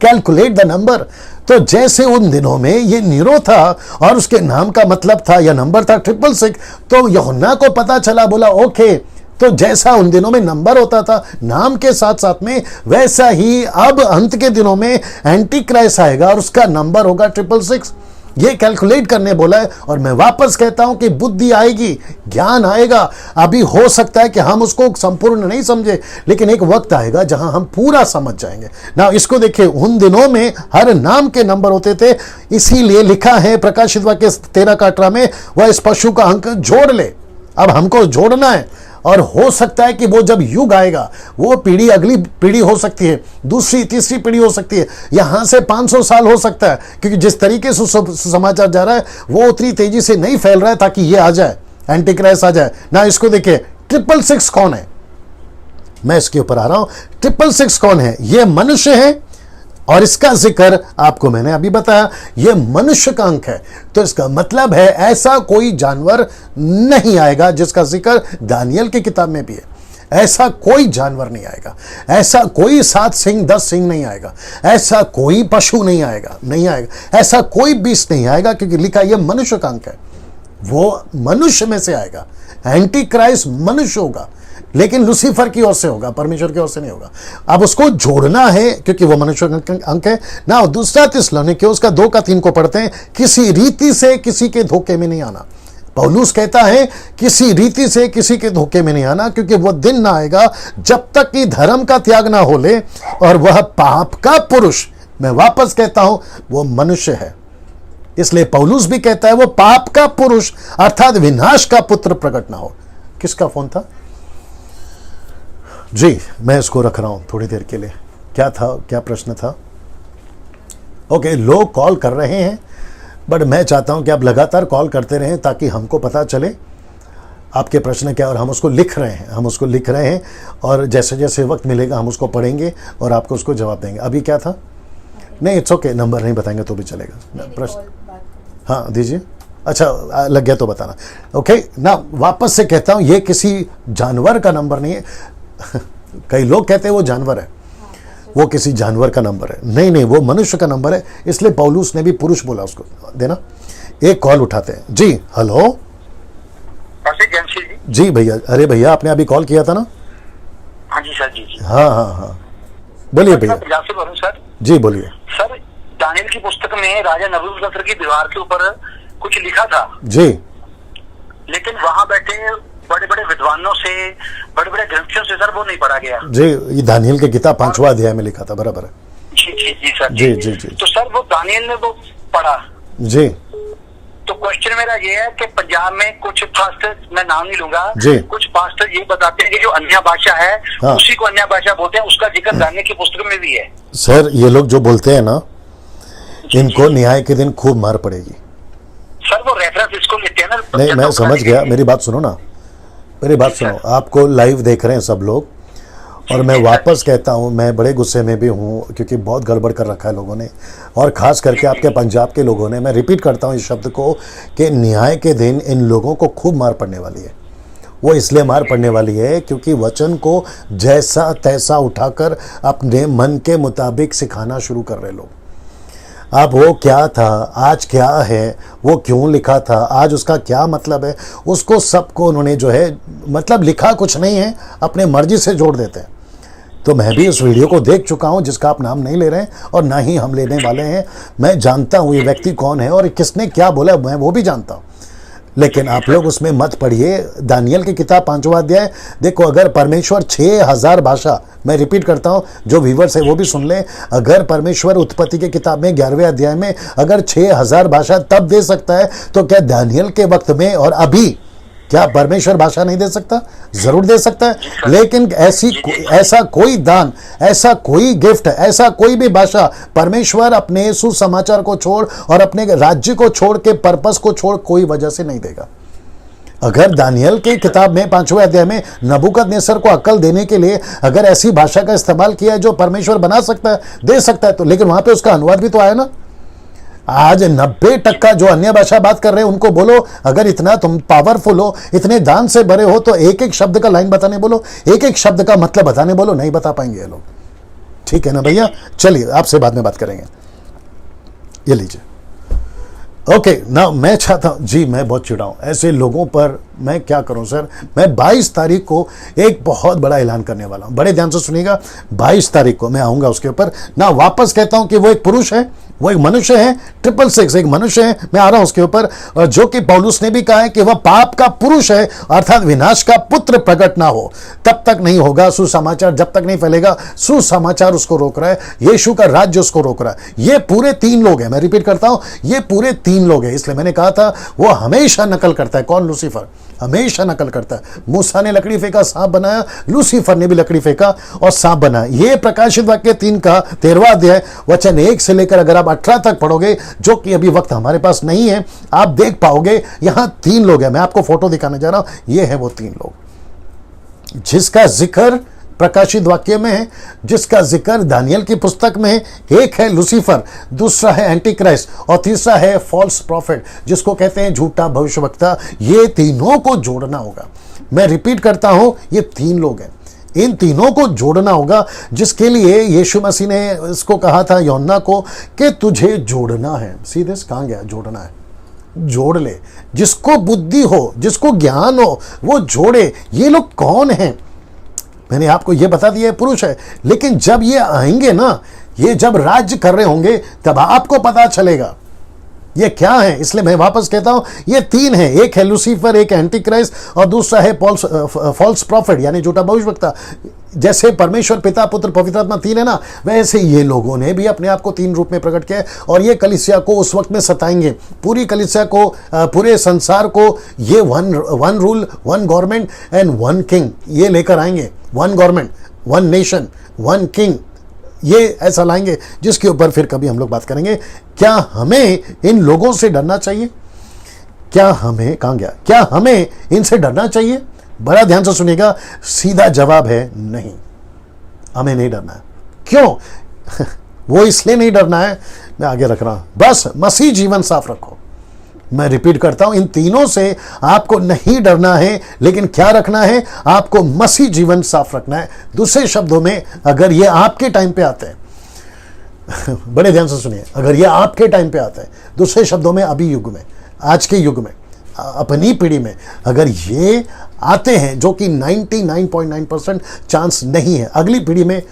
कैलकुलेट द नंबर। तो जैसे उन दिनों में ये नीरो था और उसके नाम का मतलब था या नंबर था 666, तो यूहन्ना को पता चला, बोला ओके, तो जैसा उन दिनों में नंबर होता था नाम के साथ साथ में, वैसा ही अब अंत के दिनों में एंटी क्राइस्ट आएगा और उसका नंबर होगा 666। ये कैलकुलेट करने बोला है। और मैं वापस कहता हूं कि बुद्धि आएगी, ज्ञान आएगा। अभी हो सकता है कि हम उसको संपूर्ण नहीं समझे, लेकिन एक वक्त आएगा जहां हम पूरा समझ जाएंगे ना। इसको देखिए, उन दिनों में हर नाम के नंबर होते थे, इसीलिए लिखा है प्रकाशित वाक्य 13:18 में, वह इस पशु का अंक जोड़ ले। अब हमको जोड़ना है, और हो सकता है कि वो जब युग आएगा, वो पीढ़ी अगली पीढ़ी हो सकती है, दूसरी तीसरी पीढ़ी हो सकती है, यहां से 500 साल हो सकता है, क्योंकि जिस तरीके से समाचार जा रहा है वो उतनी तेजी से नहीं फैल रहा है ताकि ये आ जाए, एंटी क्राइस्ट आ जाए ना। इसको देखिए, 666 कौन है? मैं इसके ऊपर आ रहा हूं। 666 कौन है? ये मनुष्य है, और इसका जिक्र आपको मैंने अभी बताया, यह मनुष्य का अंक है। तो इसका मतलब है ऐसा कोई जानवर नहीं आएगा जिसका जिक्र दानियल की किताब में भी है। ऐसा कोई जानवर नहीं आएगा, ऐसा कोई 7 सिंह 10 सिंह नहीं आएगा, ऐसा कोई पशु नहीं आएगा, ऐसा कोई बीस्ट नहीं आएगा, क्योंकि लिखा यह मनुष्य का अंक है। वो मनुष्य में से आएगा, एंटी क्राइस्ट मनुष्य होगा, लेकिन लूसीफर की ओर से होगा, परमेश्वर की ओर से नहीं होगा। अब उसको जोड़ना है क्योंकि वो मनुष्य अंक है ना। दूसरा थिस्सलुनीके उसका 2 का 3 को पढ़ते हैं, किसी रीति से किसी के धोखे में नहीं आना। पौलुस कहता है किसी रीति से किसी के धोखे में नहीं आना, क्योंकि वो दिन ना आएगा जब तक कि धर्म का त्याग ना हो ले और वह पाप का पुरुष, मैं वापस कहता हूं, वो मनुष्य है। इसलिए पौलुस भी कहता है वो पाप का पुरुष अर्थात विनाश का पुत्र प्रकट ना हो। किसका फोन था जी? मैं इसको रख रहा हूं थोड़ी देर के लिए। क्या था, क्या प्रश्न था? ओके, लोग कॉल कर रहे हैं, बट मैं चाहता हूं कि आप लगातार कॉल करते रहें ताकि हमको पता चले आपके प्रश्न क्या, और हम उसको लिख रहे हैं और जैसे जैसे वक्त मिलेगा हम उसको पढ़ेंगे और आपको उसको जवाब देंगे। अभी क्या था? नहीं, इट्स ओके, नंबर नहीं बताएंगे तो भी चलेगा। प्रश्न हाँ दीजिए। अच्छा, लग गया तो बताना। ओके ना, वापस से कहता हूं ये किसी जानवर का नंबर नहीं है। कई लोग कहते हैं वो जानवर है, वो किसी जानवर का नंबर है। नहीं, वो मनुष्य का नंबर है, इसलिए पौलुस ने भी पुरुष बोला उसको देना। एक कॉल उठाते हैं जी। हेलो जी भैया। अरे भैया, आपने अभी कॉल किया था ना? हाँ जी सर। जी हाँ, बोलिए भैया। सर जी बोलिए सर। दानियल की पुस्तक में राजा नबूकदनेस्सर की दीवार के ऊपर कुछ लिखा था जी, लेकिन वहां बैठे बड़े बड़े विद्वानों से, बड़े बड़े ग्रंथियों से सर वो नहीं पढ़ा गया जी। ये दानियल की किताब 5वां अध्याय में लिखा था, बराबर है। जी सर। जी। तो सर वो दानियल ने वो पढ़ा जी। तो क्वेश्चन मेरा ये है कि पंजाब में कुछ पास्टर, मैं नाम नहीं लूंगा, कुछ पास्टर ये बताते हैं कि जो अन्य भाषा है हाँ, उसी को अन्य भाषा बोलते हैं, उसका जिक्र दानियल की पुस्तक में भी है। सर ये लोग जो बोलते हैं ना, इनको न्याय के दिन खूब मार पड़ेगी। सर वो रेफरेंस इसको लेते हैं ना। नहीं, मैं समझ गया, मेरी बात सुनो ना, मेरी बात सुनो। आपको लाइव देख रहे हैं सब लोग, और मैं वापस कहता हूं, मैं बड़े गुस्से में भी हूं क्योंकि बहुत गड़बड़ कर रखा है लोगों ने, और ख़ास करके आपके पंजाब के लोगों ने। मैं रिपीट करता हूं इस शब्द को कि न्याय के दिन इन लोगों को खूब मार पड़ने वाली है। वो इसलिए मार पड़ने वाली है क्योंकि वचन को जैसा तैसा उठाकर अपने मन के मुताबिक सिखाना शुरू कर रहे लोग। अब वो क्या था, आज क्या है, वो क्यों लिखा था, आज उसका क्या मतलब है, उसको सबको उन्होंने जो है, मतलब लिखा कुछ नहीं है, अपने मर्जी से जोड़ देते हैं। तो मैं भी उस वीडियो को देख चुका हूं जिसका आप नाम नहीं ले रहे हैं और ना ही हम लेने वाले हैं। मैं जानता हूं ये व्यक्ति कौन है और किसने क्या बोला, मैं वो भी जानता हूं। लेकिन आप लोग उसमें मत पढ़िए। दानियल की किताब 5वां अध्याय देखो, अगर परमेश्वर 6000 भाषा, मैं रिपीट करता हूं, जो व्यूवर्स है वो भी सुन लें, अगर परमेश्वर उत्पत्ति की किताब में 11वें अध्याय में अगर 6000 भाषा तब दे सकता है, तो क्या दानियल के वक्त में और अभी क्या परमेश्वर भाषा नहीं दे सकता? जरूर दे सकता है। लेकिन ऐसा कोई दान, ऐसा कोई गिफ्ट, ऐसा कोई भी भाषा परमेश्वर अपने सुसमाचार को छोड़ और अपने राज्य को छोड़ के, पर्पस को छोड़ कोई वजह से नहीं देगा। अगर दानियल की किताब में 5वें अध्याय में नबूकदनेस्सर को अक्ल देने के लिए अगर ऐसी भाषा का इस्तेमाल किया है जो परमेश्वर बना सकता है, दे सकता है, तो लेकिन वहां पे उसका अनुवाद भी तो आया ना। आज 90% जो अन्य भाषा बात कर रहे हैं उनको बोलो, अगर इतना तुम पावरफुल हो, इतने दान से भरे हो, तो एक एक शब्द का लाइन बताने बोलो, एक एक शब्द का मतलब बताने बोलो, नहीं बता पाएंगे ये लोग। ठीक है ना भैया? चलिए आपसे बाद में बात करेंगे। ये लीजिए। ओके ना, मैं चाहता हूं जी, मैं बहुत चिढ़ा हूं ऐसे लोगों पर। मैं क्या करूं सर, मैं 22 तारीख को एक बहुत बड़ा ऐलान करने वाला हूं, बड़े ध्यान से सुनिएगा। 22 तारीख को मैं आऊंगा उसके ऊपर ना। वापस कहता हूं कि वो एक पुरुष है, वो एक मनुष्य है, 666 एक मनुष्य है, मैं आ रहा हूं उसके ऊपर। और जो कि पौलुस ने भी कहा है कि वह पाप का पुरुष है, अर्थात विनाश का पुत्र प्रकट ना हो, तब तक नहीं होगा सुसमाचार, जब तक नहीं फैलेगा सुसमाचार उसको रोक रहा है, यीशु का राज्य उसको रोक रहा है। ये पूरे 3 लोग हैं, मैं रिपीट करता हूं, ये पूरे 3 लोग हैं। इसलिए मैंने कहा था वो हमेशा नकल करता है। कौन? लूसीफर हमेशा नकल करता है। मूसा ने लकड़ी फेंका, सांप बनाया, लूसीफर ने भी लकड़ी फेंका और सांप बनाया। ये प्रकाशित वाक्य 3 का 13वां अध्याय वचन 1 से लेकर अगर आप 18 तक पढ़ोगे, जो कि अभी वक्त हमारे पास नहीं है, आप देख पाओगे यहां 3 लोग हैं। मैं आपको फोटो दिखाने जा रहा हूं, ये है वो 3 लोग जिसका जिक्र प्रकाशित वाक्य में है, जिसका जिक्र दानियल की पुस्तक में है। एक है लूसीफर, दूसरा है एंटी क्राइस्ट और तीसरा है फॉल्स प्रॉफिट, जिसको कहते हैं झूठा भविष्यवक्ता। ये तीनों को जोड़ना होगा। मैं रिपीट करता हूं, ये 3 लोग हैं, इन तीनों को जोड़ना होगा, जिसके लिए यीशु मसीह ने इसको कहा था यूहन्ना को कि तुझे जोड़ना है। सीधे कहां गया? जोड़ना है। जोड़ ले, जिसको बुद्धि हो, जिसको ज्ञान हो, वो जोड़े। ये लोग कौन हैं? मैंने आपको ये बता दिया, पुरुष है। लेकिन जब ये आएंगे ना, ये जब राज्य कर रहे होंगे, तब आपको पता चलेगा ये क्या है? इसलिए मैं वापस कहता हूं ये तीन है, एक है लूसीफर, एक एंटी क्राइस्ट और दूसरा है फॉल्स प्रॉफिट यानी झूठा भविष्यवक्ता। जैसे परमेश्वर पिता पुत्र पवित्र आत्मा तीन है ना, वैसे ये लोगों ने भी अपने आप को तीन रूप में प्रकट किया है और ये कलीसिया को उस वक्त में सताएंगे, पूरी कलीसिया को, पूरे संसार को ये one rule, one government and one king ये लेकर आएंगे। One government, one nation, one king, ये ऐसा लाएंगे जिसके ऊपर फिर कभी हम लोग बात करेंगे। क्या हमें इन लोगों से डरना चाहिए? क्या हमें, कहां गया, क्या हमें इनसे डरना चाहिए? बड़ा ध्यान से सुनिएगा, सीधा जवाब है नहीं, हमें नहीं डरना है। क्यों? वो इसलिए नहीं डरना है, मैं आगे रख रहा हूं, बस मसीह जीवन साफ रखो। मैं रिपीट करता हूं, इन तीनों से आपको नहीं डरना है, लेकिन क्या रखना है? आपको मसीह जीवन साफ रखना है। दूसरे शब्दों में, अगर ये आपके टाइम पे आते हैं बड़े ध्यान से सुनिए, अगर ये आपके टाइम पे आता है, दूसरे शब्दों में अभी युग में, आज के युग में, अपनी पीढ़ी में अगर ये आते हैं, जो कि 99.9% चांस नहीं है, अगली पीढ़ी में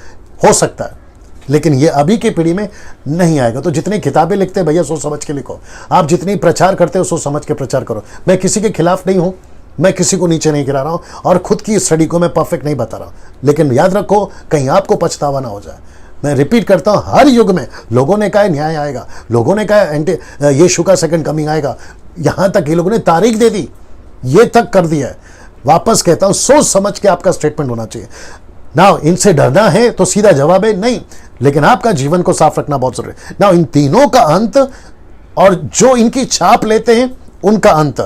हो सकता है, लेकिन ये अभी की पीढ़ी में नहीं आएगा। तो जितनी किताबें लिखते हैं भैया सोच समझ के लिखो, आप जितनी प्रचार करते हो सोच समझ के प्रचार करो। मैं किसी के खिलाफ नहीं हूं, मैं किसी को नीचे नहीं गिरा रहा हूं और खुद की स्टडी को मैं परफेक्ट नहीं बता रहा हूं, लेकिन याद रखो कहीं आपको पछतावा ना हो जाए। मैं रिपीट करता हूं, हर युग में लोगों ने कहा न्याय आएगा, लोगों ने कहा यीशु का सेकंड कमिंग आएगा, यहां तक ये लोगों ने तारीख दे दी, ये तक कर दिया है। वापस कहता हूं, सोच समझ के आपका स्टेटमेंट होना चाहिए ना। इनसे डरना है तो सीधा जवाब है नहीं, लेकिन आपका जीवन को साफ रखना बहुत जरूरी है ना। इन तीनों का अंत और जो इनकी छाप लेते हैं उनका अंत,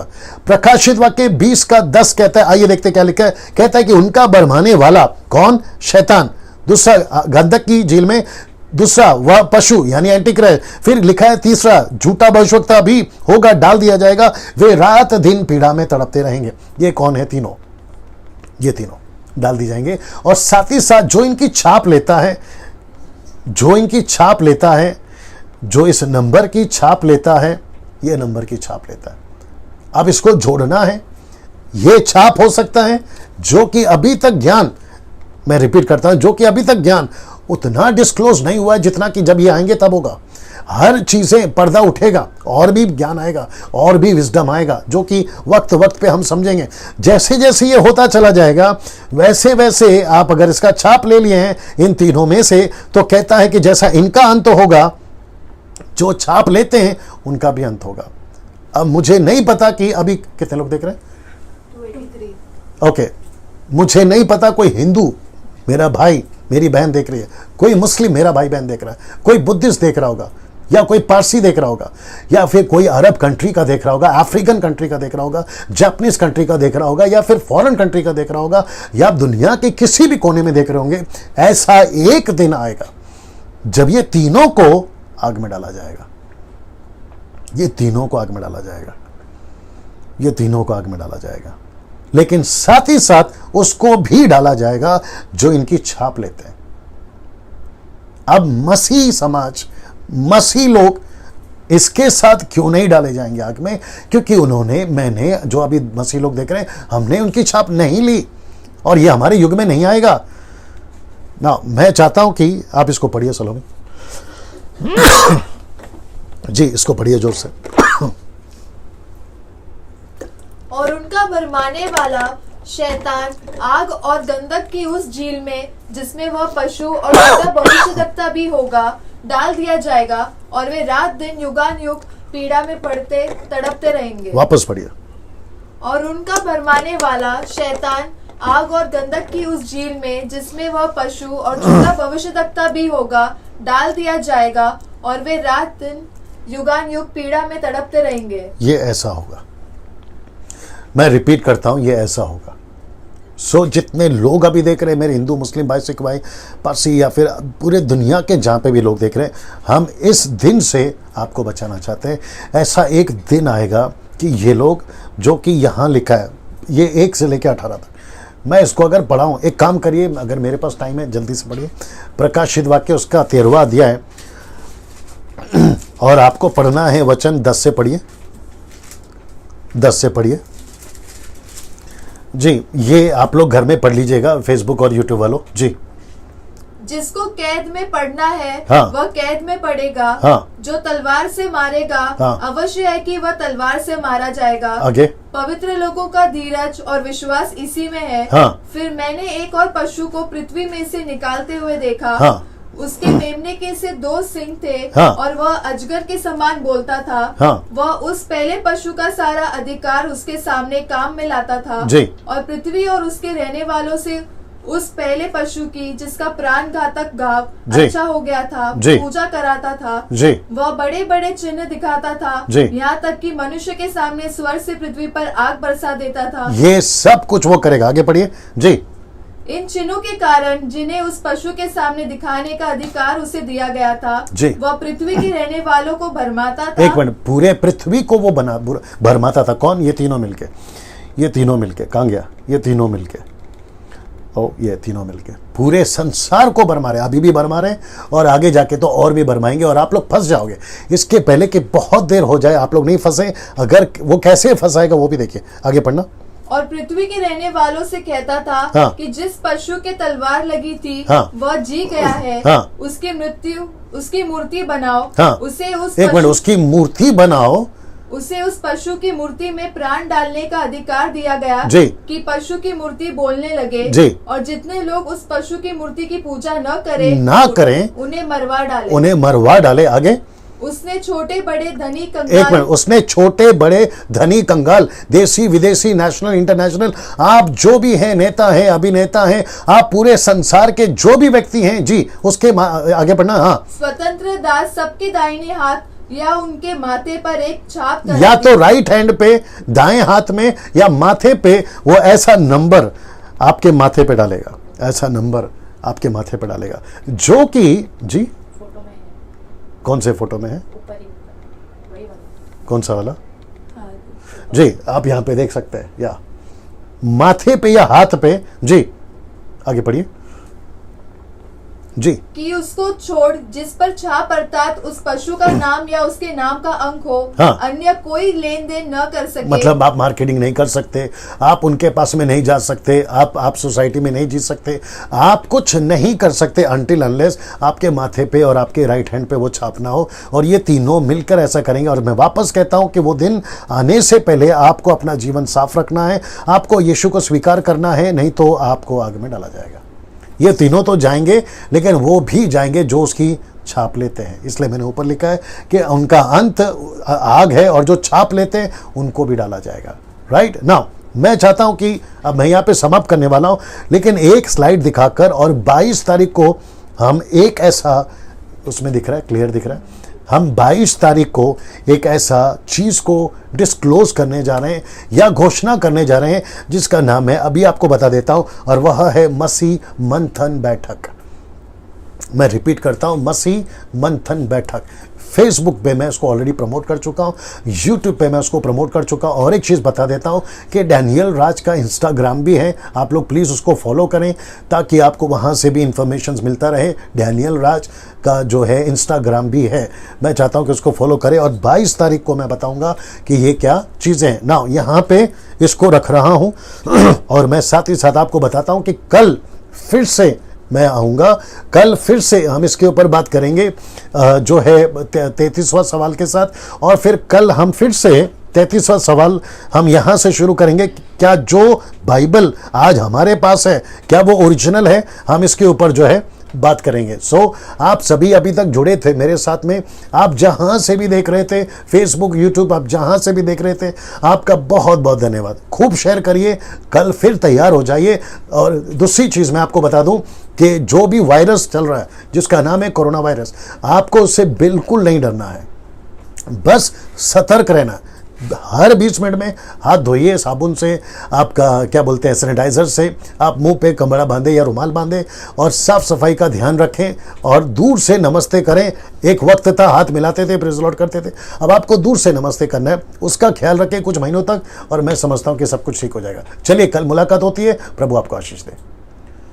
प्रकाशित वाक्य 20:10 कहता है, आइए देखते क्या लिखा है। कहता है कि उनका बरमाने वाला कौन? शैतान, दूसरा गंधक की झील में, दूसरा वह पशु यानी एंटी क्राइस्ट, फिर लिखा है तीसरा झूठा भविष्यवक्ता भी होगा, डाल दिया जाएगा, वे रात दिन पीड़ा में तड़पते रहेंगे। ये कौन है? तीनों, ये तीनों डाल दी जाएंगे। और साथ ही साथ जो इनकी छाप लेता है, जो इनकी छाप लेता है, जो इस नंबर की छाप लेता है, ये नंबर की छाप लेता है। अब इसको जोड़ना है, ये छाप हो सकता है जो कि अभी तक ज्ञान, मैं रिपीट करता हूं, जो कि अभी तक ज्ञान उतना डिस्क्लोज नहीं हुआ है जितना कि जब ये आएंगे तब होगा। हर चीजें पर्दा उठेगा और भी ज्ञान आएगा और भी विजडम आएगा, जो कि वक्त वक्त पे हम समझेंगे। जैसे जैसे ये होता चला जाएगा वैसे वैसे आप अगर इसका छाप ले लिए हैं इन तीनों में से, तो कहता है कि जैसा इनका अंत होगा, जो छाप लेते हैं उनका भी अंत होगा। अब मुझे नहीं पता कि अभी कितने लोग देख रहे हैं, 283। ओके, मुझे नहीं पता कोई हिंदू मेरा भाई मेरी बहन देख रही है, कोई मुस्लिम मेरा भाई बहन देख रहा है, कोई बुद्धिस्ट देख रहा होगा, या कोई पारसी देख रहा होगा, या फिर कोई अरब कंट्री का देख रहा होगा, अफ्रीकन कंट्री का देख रहा होगा, जापानीज कंट्री का देख रहा होगा, या फिर फॉरेन कंट्री का देख रहा होगा, या आप दुनिया के किसी भी कोने में देख रहे होंगे। ऐसा एक दिन आएगा जब ये तीनों को आग में डाला जाएगा, ये तीनों को आग में डाला जाएगा, ये तीनों को आग में डाला जाएगा, लेकिन साथ ही साथ उसको भी डाला जाएगा जो इनकी छाप लेते हैं। अब मसीह समाज, मसीह लोग इसके साथ क्यों नहीं डाले जाएंगे आग में? क्योंकि उन्होंने, मैंने, जो अभी मसीह लोग देख रहे हैं, हमने उनकी छाप नहीं ली और ये हमारे युग में नहीं आएगा ना। मैं चाहता हूं कि आप इसको पढ़िए सलोमी जी, इसको पढ़िए जोर से। और उनका भरमाने वाला शैतान आग और गंधक की उस झील में, जिसमें वह पशु और झूठा भविष्यद्वक्ता भी होगा, डाल दिया जाएगा, और वे रात दिन युगानुयुग पीड़ा में पड़ते तड़पते रहेंगे। वापस पढ़िए। और उनका भरमाने वाला शैतान आग और गंधक की उस झील में, जिसमें वह पशु और झूठा भविष्यद्वक्ता भी होगा, डाल दिया जाएगा, और वे रात दिन युगानुयुग पीड़ा में तड़पते रहेंगे। ये ऐसा होगा, मैं रिपीट करता हूं, ये ऐसा होगा। सो जितने लोग अभी देख रहे हैं, मेरे हिंदू मुस्लिम भाई सिख भाई पारसी, या फिर पूरे दुनिया के जहाँ पे भी लोग देख रहे हैं, हम इस दिन से आपको बचाना चाहते हैं। ऐसा एक दिन आएगा कि ये लोग, जो कि यहाँ लिखा है, ये 1 से लेकर 18 तक, मैं इसको अगर पढ़ाऊँ, एक काम करिए, अगर मेरे पास टाइम है जल्दी से पढ़िए प्रकाशित वाक्य उसका 13वां अध्याय है, और आपको पढ़ना है वचन 10 से पढ़िए, 10 से पढ़िए जी। ये आप लोग घर में पढ़ लीजिएगा, फेसबुक और यूट्यूब वालों जी। जिसको कैद में पड़ना है हाँ। वह कैद में पड़ेगा। हाँ। जो तलवार से मारेगा हाँ। अवश्य है कि वह तलवार से मारा जाएगा। आगे। पवित्र लोगों का धीरज और विश्वास इसी में है। हाँ। फिर मैंने एक और पशु को पृथ्वी में से निकालते हुए देखा। हाँ। उसके मेमने के से 2 सिंग थे। हाँ। और वह अजगर के समान बोलता था। हाँ। वह उस पहले पशु का सारा अधिकार उसके सामने काम में लाता था। जी। और पृथ्वी और उसके रहने वालों से उस पहले पशु की जिसका प्राण घातक घाव जी। अच्छा हो गया था जी। पूजा कराता था। जी। वह बड़े बड़े चिन्ह दिखाता था। जी। यहाँ तक कि मनुष्य के सामने स्वर्ग से पृथ्वी पर आग बरसा देता था। ये सब कुछ वो करेगा। आगे पढ़िए जी। इन चिन्हों के कारण जिन्हें उस पशु के सामने दिखाने का अधिकार उसे दिया गया था जी। वह पृथ्वी के रहने वालों को भरमाता था। एक मिनट, पूरे पृथ्वी को वो भरमाता था। कौन? ये तीनों मिलके। ये तीनों मिलके कहाँ गया? ये तीनों मिलके, ओ ये तीनों मिलके पूरे संसार को भरमा रहे, अभी भी भरमा रहे हैं और आगे जाके तो और भी भरमाएंगे और आप लोग फंस जाओगे। इसके पहले कि बहुत देर हो जाए आप लोग नहीं फंसे। अगर वो कैसे फंसाएगा वो भी देखिए। आगे पढ़ना। और पृथ्वी के रहने वालों से कहता था हाँ। कि जिस पशु के तलवार लगी थी हाँ। वह जी गया है। हाँ। उसकी मूर्ति बनाओ। हाँ। उसे उस एक मिनट, उसकी मूर्ति बनाओ। उसे उस पशु की मूर्ति में प्राण डालने का अधिकार दिया गया जी। कि पशु की मूर्ति बोलने लगे। जी। और जितने लोग उस पशु की मूर्ति की पूजा न करें उन्हें मरवा डाले। उन्हें मरवा डाले। आगे। उसने छोटे बड़े धनी एक कंगाल। मिनट, उसने छोटे बड़े धनी कंगाल, देसी विदेशी, नेशनल इंटरनेशनल, आप जो भी हैं, नेता हैं, अभिनेता हैं, आप पूरे संसार के जो भी व्यक्ति हैं जी, उसके आगे पढ़ना। हाँ। स्वतंत्र दास सबके दाहिने हाथ या उनके माथे पर एक छाप कर या तो राइट हैंड पे, दाएं हाथ में या माथे पे वो ऐसा नंबर आपके माथे पे डालेगा। ऐसा नंबर आपके माथे पे डालेगा जो कि जी फोटो में है। कौन से फोटो में है? ऊपर ही ऊपर, वही वाला। कौन सा वाला? हाँ। जी आप यहां पे देख सकते हैं, या माथे पे या हाथ पे। जी आगे पढ़िए जी। कि उसको छोड़ जिस पर छाप अर्थात उस पशु का नाम या उसके नाम का अंक हो। हाँ। अन्य कोई लेन देन न कर सके। मतलब आप मार्केटिंग नहीं कर सकते, आप उनके पास में नहीं जा सकते, आप सोसाइटी में नहीं जी सकते, आप कुछ नहीं कर सकते अनटिल अनलेस आपके माथे पे और आपके राइट हैंड पे वो छापना हो। और ये तीनों मिलकर ऐसा करेंगे। और मैं वापस कहता हूं कि वो दिन आने से पहले आपको अपना जीवन साफ रखना है, आपको यीशु को स्वीकार करना है, नहीं तो आपको आग में डाला जाएगा। ये तीनों तो जाएंगे, लेकिन वो भी जाएंगे जो उसकी छाप लेते हैं। इसलिए मैंने ऊपर लिखा है कि उनका अंत आग है और जो छाप लेते हैं उनको भी डाला जाएगा। राइट नाउ मैं चाहता हूं कि अब मैं यहाँ पे समाप्त करने वाला हूं, लेकिन एक स्लाइड दिखाकर, और 22 तारीख को हम एक ऐसा, उसमें दिख रहा है, क्लियर दिख रहा है, हम 22 तारीख को एक ऐसा चीज़ को डिस्क्लोज करने जा रहे हैं या घोषणा करने जा रहे हैं जिसका नाम है, अभी आपको बता देता हूं, और वह है मसीह मंथन बैठक। मैं रिपीट करता हूं, मसीह मंथन बैठक। फेसबुक पे मैं इसको ऑलरेडी प्रमोट कर चुका हूं, यूट्यूब पे मैं उसको प्रमोट कर चुका हूं। और एक चीज़ बता देता हूं कि डैनियल राज का इंस्टाग्राम भी है, आप लोग प्लीज़ उसको फॉलो करें ताकि आपको वहां से भी इंफॉर्मेशन मिलता रहे। डैनियल राज का जो है इंस्टाग्राम भी है, मैं चाहता हूं कि उसको फॉलो करें। और 22 तारीख को मैं बताऊंगा कि ये क्या चीज़ें हैं ना, यहाँ पे इसको रख रहा हूँ। और मैं साथ ही साथ आपको बताता हूँ कि कल फिर से मैं आऊँगा, कल फिर से हम इसके ऊपर बात करेंगे जो है 33वां सवाल के साथ। और फिर कल हम फिर से 33वां सवाल हम यहाँ से शुरू करेंगे। क्या जो बाइबल आज हमारे पास है क्या वो ओरिजिनल है, हम इसके ऊपर जो है बात करेंगे। आप सभी अभी तक जुड़े थे मेरे साथ में, आप जहां से भी देख रहे थे, फेसबुक, यूट्यूब, आप जहां से भी देख रहे थे, आपका बहुत बहुत धन्यवाद। खूब शेयर करिए, कल फिर तैयार हो जाइए। और दूसरी चीज़ मैं आपको बता दूं कि जो भी वायरस चल रहा है जिसका नाम है कोरोना वायरस, आपको उससे बिल्कुल नहीं डरना है, बस सतर्क रहना। हर 20 मिनट में हाथ धोइए साबुन से, आपका क्या बोलते हैं सैनिटाइजर से, आप मुंह पे कमरा बांधे या रुमाल बांधे और साफ सफाई का ध्यान रखें। और दूर से नमस्ते करें। एक वक्त था हाथ मिलाते थे, प्रेज लॉर्ड करते थे, अब आपको दूर से नमस्ते करना है। उसका ख्याल रखें कुछ महीनों तक, और मैं समझता हूं कि सब कुछ ठीक हो जाएगा। चलिए कल मुलाकात होती है। प्रभु आपको आशीष दे।